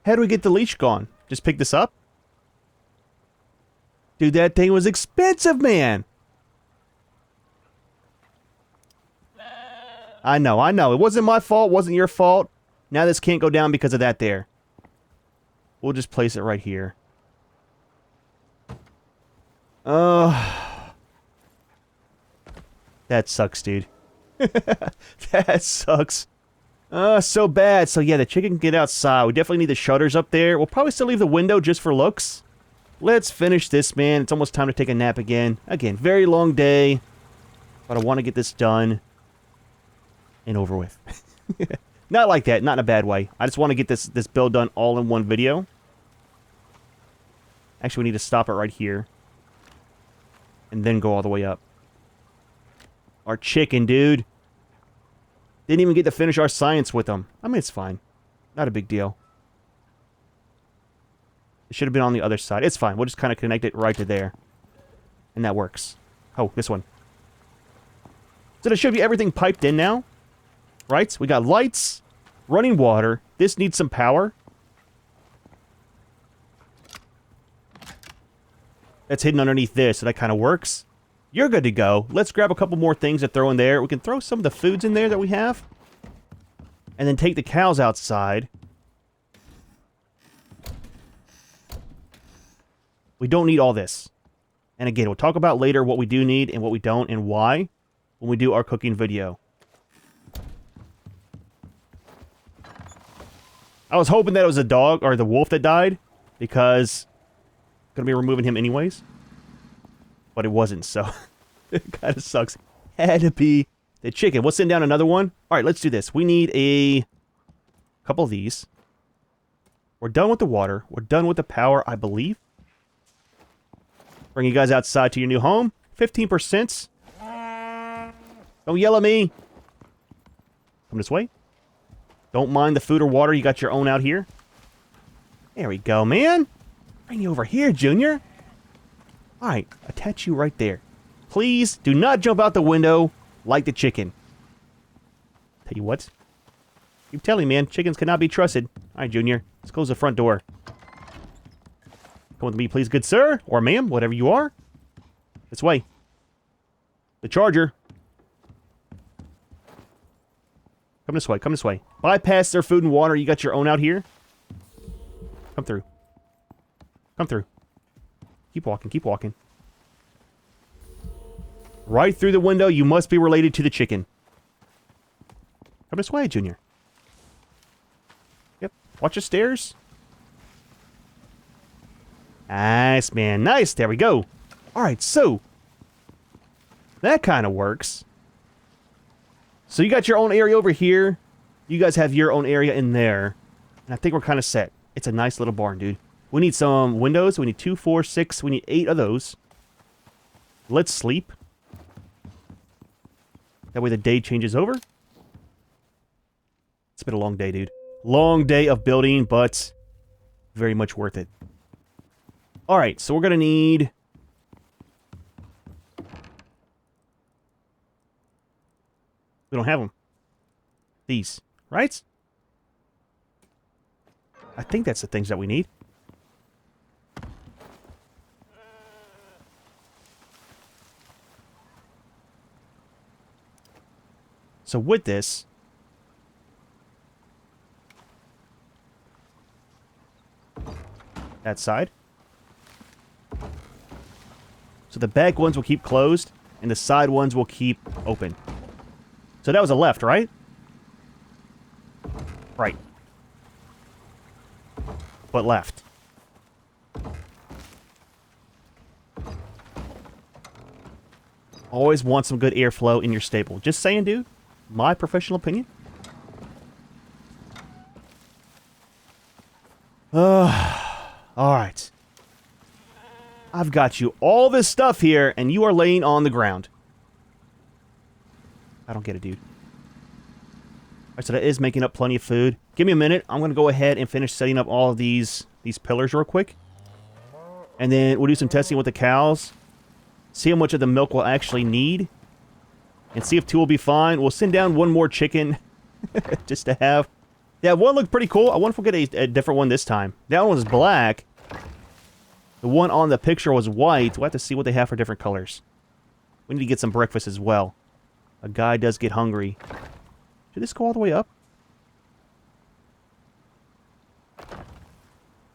How do we get the leash gone? Just pick this up? Dude, that thing was expensive, man. I know. It wasn't my fault, wasn't your fault. Now this can't go down because of that there. We'll just place it right here. That sucks, dude. That sucks. So bad. So yeah, the chicken can get outside. We definitely need the shutters up there. We'll probably still leave the window just for looks. Let's finish this, man. It's almost time to take a nap again. Again, very long day. But I want to get this done. And over with. Not like that. Not in a bad way. I just want to get this build done all in one video. Actually, we need to stop it right here. And then go all the way up. Our chicken, dude. Didn't even get to finish our science with them. I mean, it's fine. Not a big deal. It should have been on the other side. It's fine. We'll just kind of connect it right to there. And that works. Oh, this one. So there should be everything piped in now. Right? We got lights, running water. This needs some power. That's hidden underneath this, so that kind of works. You're good to go. Let's grab a couple more things to throw in there. We can throw some of the foods in there that we have. And then take the cows outside. We don't need all this. And again, we'll talk about later what we do need and what we don't and why when we do our cooking video. I was hoping that it was a dog or the wolf that died because I'm going to be removing him anyways. But it wasn't, so it kind of sucks. Had to be the chicken. We'll send down another one. All right, let's do this. We need a couple of these. We're done with the water. We're done with the power, I believe. Bring you guys outside to your new home. 15%. Don't yell at me. Come this way. Don't mind the food or water. You got your own out here. There we go, man. Bring you over here, Junior. All right, attach you right there. Please do not jump out the window like the chicken. Tell you what. Keep telling me, man. Chickens cannot be trusted. All right, Junior. Let's close the front door. Come with me, please, good sir. Or ma'am, whatever you are. This way. The charger. Come this way, come this way. Bypass their food and water. You got your own out here. Come through. Come through. Keep walking, keep walking. Right through the window. You must be related to the chicken. Come this way, Junior. Yep. Watch the stairs. Nice, man. Nice. There we go. All right, so that kind of works. So you got your own area over here. You guys have your own area in there. And I think we're kind of set. It's a nice little barn, dude. We need some windows. We need 2, 4, 6. We need 8 of those. Let's sleep. That way the day changes over. It's been a long day, dude. Long day of building, but very much worth it. All right, so we're going to need... We don't have them. These, right? I think that's the things that we need. So with this... That side. So the back ones will keep closed, and the side ones will keep open. So that was a left, right? Right. But left. Always want some good airflow in your stable. Just saying, dude. My professional opinion. Alright. I've got you all this stuff here, and you are laying on the ground. I don't get it, dude. Alright, so that is making up plenty of food. Give me a minute. I'm going to go ahead and finish setting up all of these pillars real quick. And then we'll do some testing with the cows. See how much of the milk we'll actually need. And see if 2 will be fine. We'll send down 1 more chicken. Just to have. Yeah, one looked pretty cool. I wonder if we'll get a different one this time. That one was black. The one on the picture was white. We'll have to see what they have for different colors. We need to get some breakfast as well. A guy does get hungry. Should this go all the way up?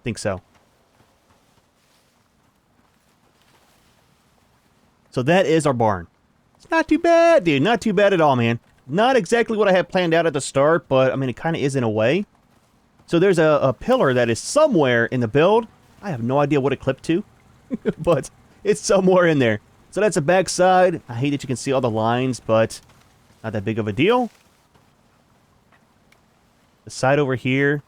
Think so. So that is our barn. It's not too bad, dude. Not too bad at all, man. Not exactly what I had planned out at the start, but, I mean, it kind of is in a way. So there's a pillar that is somewhere in the build. I have no idea what it clipped to, but it's somewhere in there. So that's the back side. I hate that you can see all the lines, but not that big of a deal. The side over here,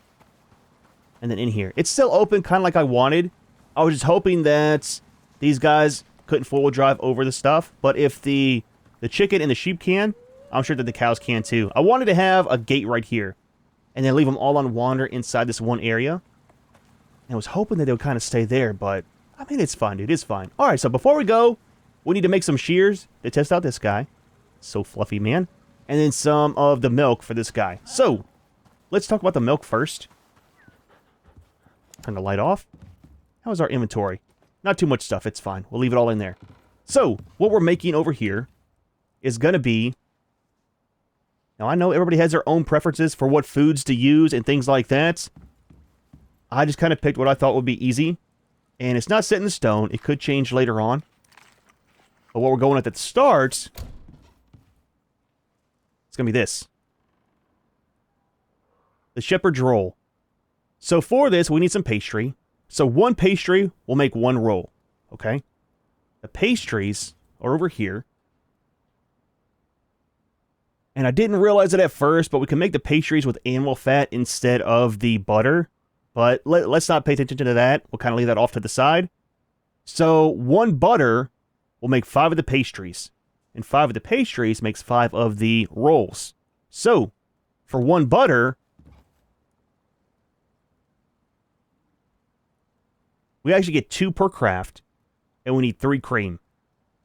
and then in here. It's still open, kind of like I wanted. I was just hoping that these guys couldn't four-wheel drive over the stuff, but if the chicken and the sheep can, I'm sure that the cows can too. I wanted to have a gate right here, and then leave them all on wander inside this one area. And I was hoping that they would kind of stay there, but, I mean, it's fine, dude. It's fine. All right, so before we go, we need to make some shears to test out this guy. So fluffy, man. And then some of the milk for this guy. So, let's talk about the milk first. Turn the light off. How is our inventory? Not too much stuff. It's fine. We'll leave it all in there. So, what we're making over here is going to be Now, I know everybody has their own preferences for what foods to use and things like that. I just kind of picked what I thought would be easy. And it's not set in stone. It could change later on. But what we're going with at the start, it's going to be this. The shepherd's roll. So for this, we need some pastry. So one pastry will make one roll. Okay? The pastries are over here. And I didn't realize it at first, but we can make the pastries with animal fat instead of the butter. But let's not pay attention to that. We'll kind of leave that off to the side. So one butter will make 5 of the pastries. And 5 of the pastries makes 5 of the rolls. So, for one butter, we actually get 2 per craft. And we need 3 cream.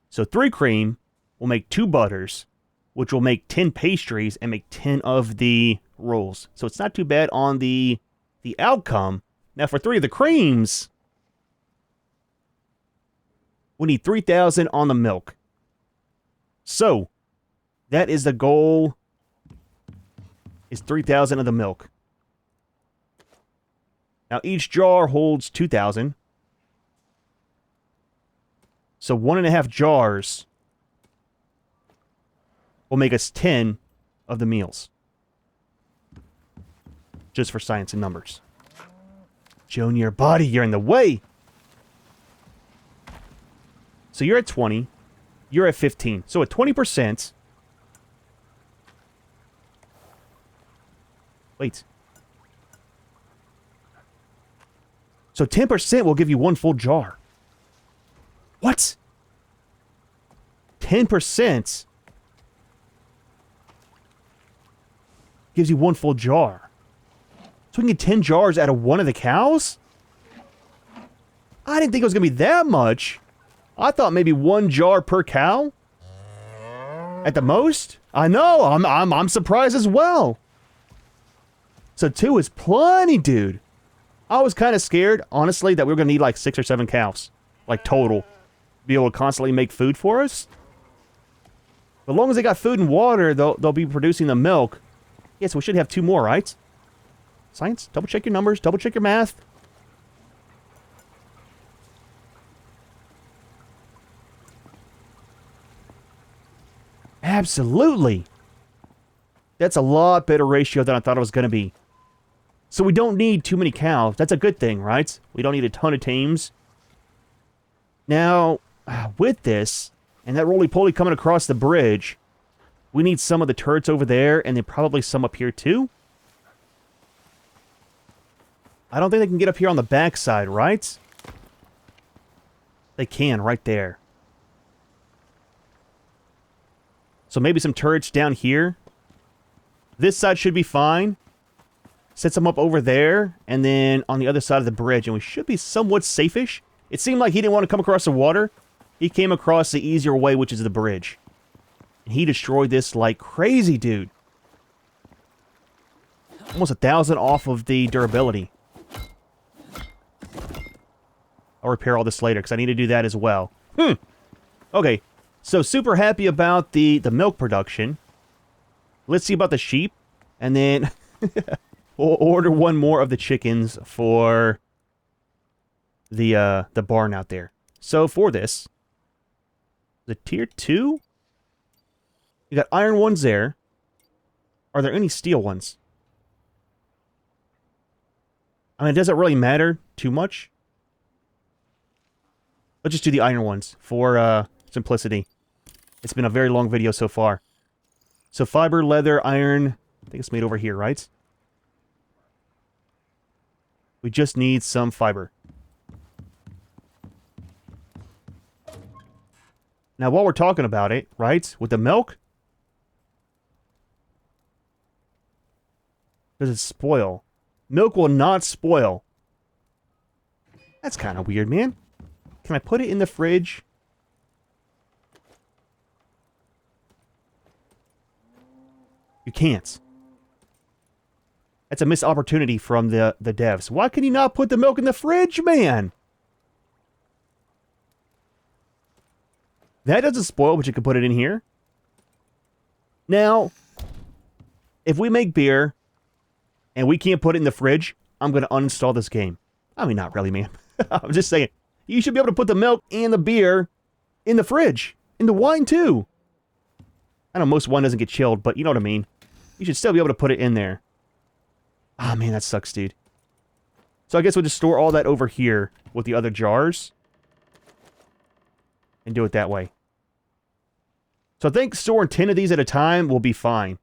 So 3 cream will make 2 butters, which will make 10 pastries and make 10 of the rolls. So it's not too bad on the outcome. Now for 3 of the creams, we need 3,000 on the milk. So that is the goal, is 3,000 of the milk. Now each jar holds 2,000. So 1.5 jars will make us 10 of the meals. Just for science and numbers. Junior, buddy, you're in the way. So you're at 20. You're at 15. So at 20%... Wait. So 10% will give you 1 full jar. What? 10% gives you 1 full jar. So we can get 10 jars out of one of the cows? I didn't think it was going to be that much. I thought maybe 1 jar per cow. At the most? I know, I'm surprised as well. So 2 is plenty, dude. I was kind of scared, honestly, that we were going to need like 6 or 7 cows. Like total. Be able to constantly make food for us. But as long as they got food and water, they'll be producing the milk. Yeah, so we should have 2 more, right? Science, double check your numbers, double check your math. Absolutely. That's a lot better ratio than I thought it was going to be. So we don't need too many cows. That's a good thing, right? We don't need a ton of teams. Now, with this, and that roly-poly coming across the bridge, we need some of the turrets over there, and then probably some up here too. I don't think they can get up here on the backside, right? They can, right there. So maybe some turrets down here. This side should be fine. Set some up over there, and then on the other side of the bridge, and we should be somewhat safe-ish. It seemed like he didn't want to come across the water. He came across the easier way, which is the bridge. And he destroyed this like crazy, dude. Almost 1,000 off of the durability. I'll repair all this later, because I need to do that as well. Okay, so super happy about the milk production. Let's see about the sheep. And then we'll order 1 more of the chickens for the barn out there. So for this, the tier 2, you got iron ones there. Are there any steel ones? I mean, it doesn't really matter too much. Let's just do the iron ones for simplicity. It's been a very long video so far. So fiber, leather, iron. I think it's made over here, right? We just need some fiber. Now, while we're talking about it, right? With the milk. Does it spoil? Milk will not spoil. That's kind of weird, man. Can I put it in the fridge? You can't. That's a missed opportunity from the devs. Why can you not put the milk in the fridge, man? That doesn't spoil, but you can put it in here. Now, If we make beer and we can't put it in the fridge, I'm going to uninstall this game. I mean, not really, man. I'm just saying. You should be able to put the milk and the beer in the fridge. In the wine, too. I know most wine doesn't get chilled, but you know what I mean. You should still be able to put it in there. Ah, man, that sucks, dude. So I guess we'll just store all that over here with the other jars. And do it that way. So I think storing 10 of these at a time will be fine.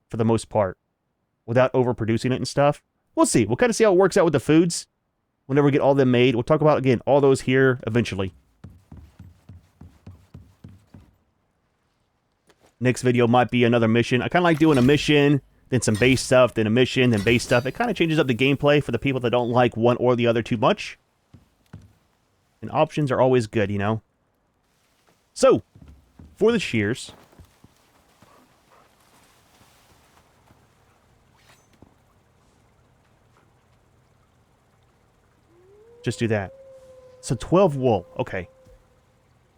For the most part. Without overproducing it and stuff. We'll see. We'll kind of see how it works out with the foods. Whenever we get all them made. We'll talk about, again, all those here eventually. Next video might be another mission. I kind of like doing a mission, then some base stuff, then a mission, then base stuff. It kind of changes up the gameplay for the people that don't like one or the other too much. And options are always good, you know. So, for the shears... Just do that. So 12 wool. Okay.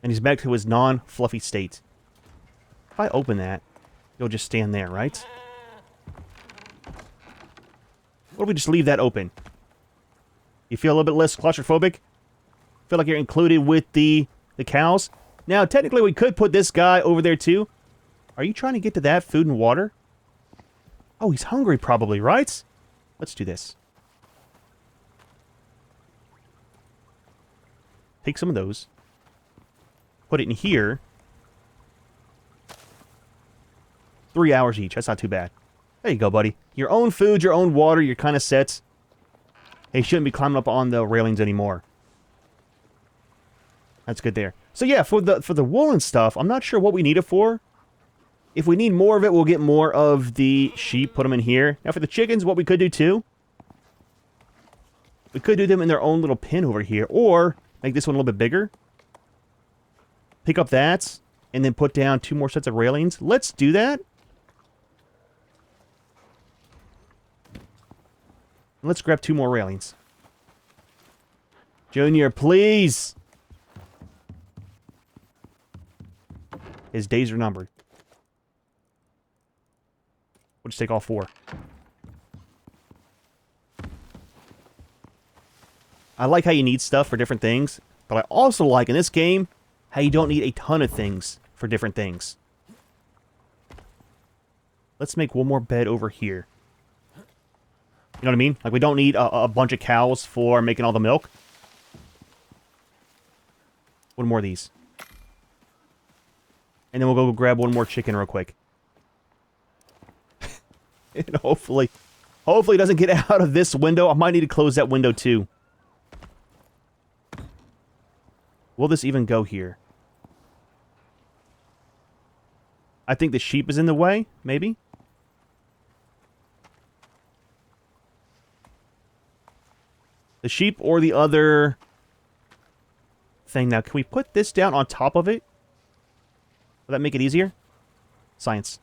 And he's back to his non-fluffy state. If I open that, he'll just stand there, right? What if we just leave that open? You feel a little bit less claustrophobic? Feel like you're included with the cows? Now, technically, we could put this guy over there, too. Are you trying to get to that food and water? Oh, he's hungry, probably, right? Let's do this. Take some of those. Put it in here. 3 hours each. That's not too bad. There you go, buddy. Your own food, your own water, you're kind of set. Hey, shouldn't be climbing up on the railings anymore. That's good there. So yeah, for the wool and stuff, I'm not sure what we need it for. If we need more of it, we'll get more of the sheep, put them in here. Now for the chickens, what we could do too, we could do them in their own little pen over here, or make this one a little bit bigger. Pick up that, and then put down 2 more sets of railings. Let's do that. Let's grab 2 more railings. Junior, please! His days are numbered. We'll just take all 4. I like how you need stuff for different things, but I also like, in this game, how you don't need a ton of things for different things. Let's make one more bed over here. You know what I mean? Like, we don't need a bunch of cows for making all the milk. One more of these. And then we'll go grab one more chicken real quick. And hopefully it doesn't get out of this window. I might need to close that window too. Will this even go here? I think the sheep is in the way, maybe? The sheep or the other thing. Now, can we put this down on top of it? Will that make it easier? Science.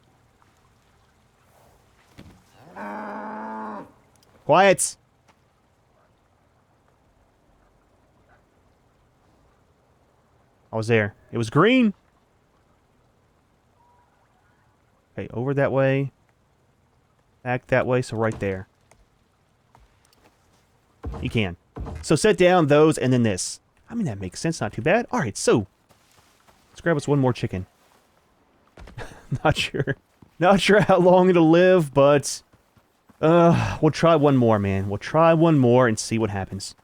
Quiet! I was there. It was green! Okay, over that way. Back that way, so right there. You can. So set down those and then this. I mean, that makes sense. Not too bad. Alright, so. Let's grab us one more chicken. Not sure. Not sure how long it'll live, but... we'll try one more, man. We'll try one more and see what happens.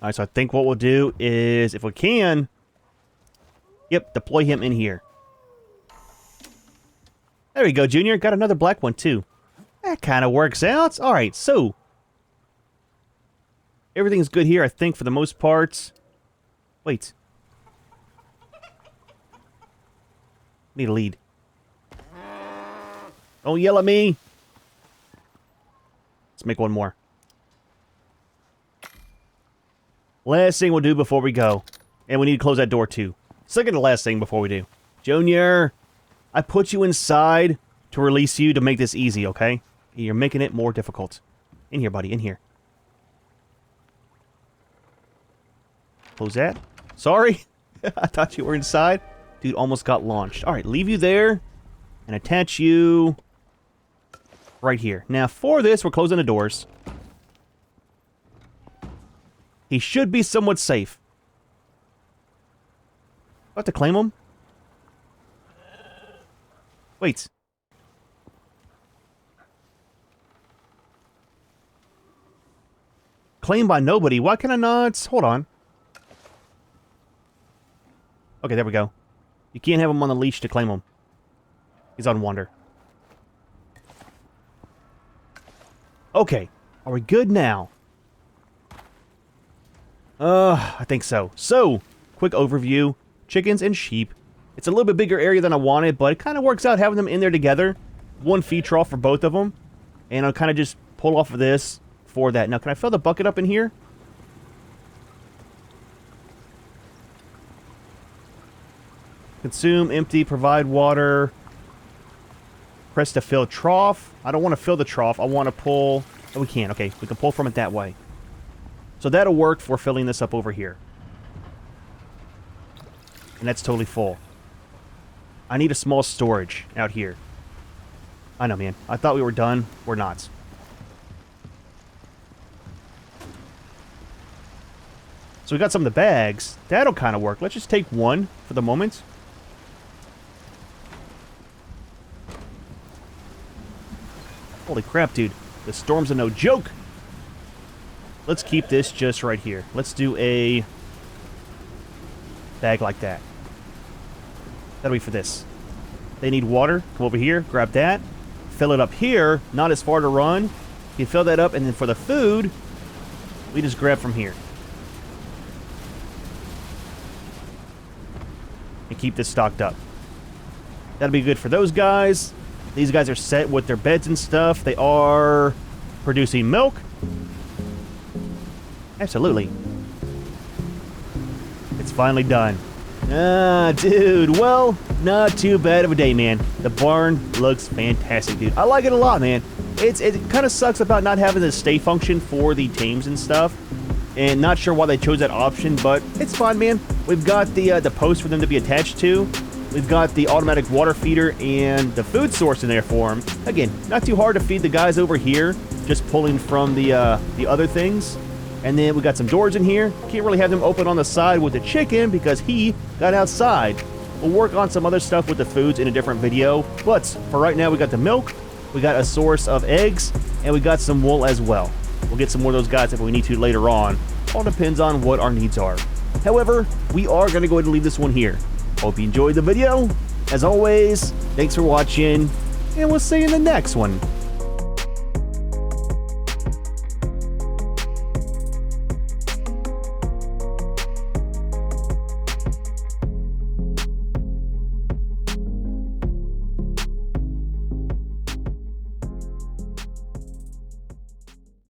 Alright, so I think what we'll do is, if we can... Yep, deploy him in here. There we go, Junior. Got another black one, too. That kind of works out. Alright, so... Everything's good here, I think, for the most part. Wait. Need a lead. Don't yell at me. Let's make one more. Last thing we'll do before we go. And we need to close that door too. Second to last thing before we do. Junior, I put you inside to release you to make this easy, okay? You're making it more difficult. In here, buddy, in here. Close that. Sorry. I thought you were inside. Dude, almost got launched. Alright, leave you there. and attach you right here. Now, for this, we're closing the doors. He should be somewhat safe. Do I have to claim him? Wait. Claimed by nobody. Why can I not? Hold on. Okay, there we go. You can't have him on the leash to claim him. He's on wander. Okay. Are we good now? I think so. So, quick overview. Chickens and sheep. It's a little bit bigger area than I wanted, but it kind of works out having them in there together. One feed trough for both of them. And I'll kind of just pull off of this for that. Now, can I fill the bucket up in here? Consume, empty, provide water. Press to fill trough. I don't want to fill the trough. I want to pull... Oh, we can. Okay, we can pull from it that way. So that'll work for filling this up over here. And that's totally full. I need a small storage out here. I know, man. I thought we were done. We're not. So we got some of the bags. That'll kind of work. Let's just take one for the moment. Holy crap, dude. The storms are no joke. Let's keep this just right here. Let's do a bag like that. That'll be for this. They need water. Come over here. Grab that. Fill it up here. Not as far to run. You fill that up, and then for the food, we just grab from here. And keep this stocked up. That'll be good for those guys. These guys are set with their beds and stuff. They are producing milk. Absolutely. It's finally done. Ah, dude. Well, not too bad of a day, man. The barn looks fantastic, dude. I like it a lot, man. It kind of sucks about not having the stay function for the tames and stuff. And not sure why they chose that option, but it's fine, man. We've got the post for them to be attached to. We've got the automatic water feeder and the food source in there for them. Again, not too hard to feed the guys over here, just pulling from the other things. And then we got some doors in here. Can't really have them open on the side with the chicken because he got outside. We'll work on some other stuff with the foods in a different video. But for right now, we got the milk, we got a source of eggs, and we got some wool as well. We'll get some more of those guys if we need to later on. All depends on what our needs are. However, we are going to go ahead and leave this one here. Hope you enjoyed the video. As always, thanks for watching, and we'll see you in the next one.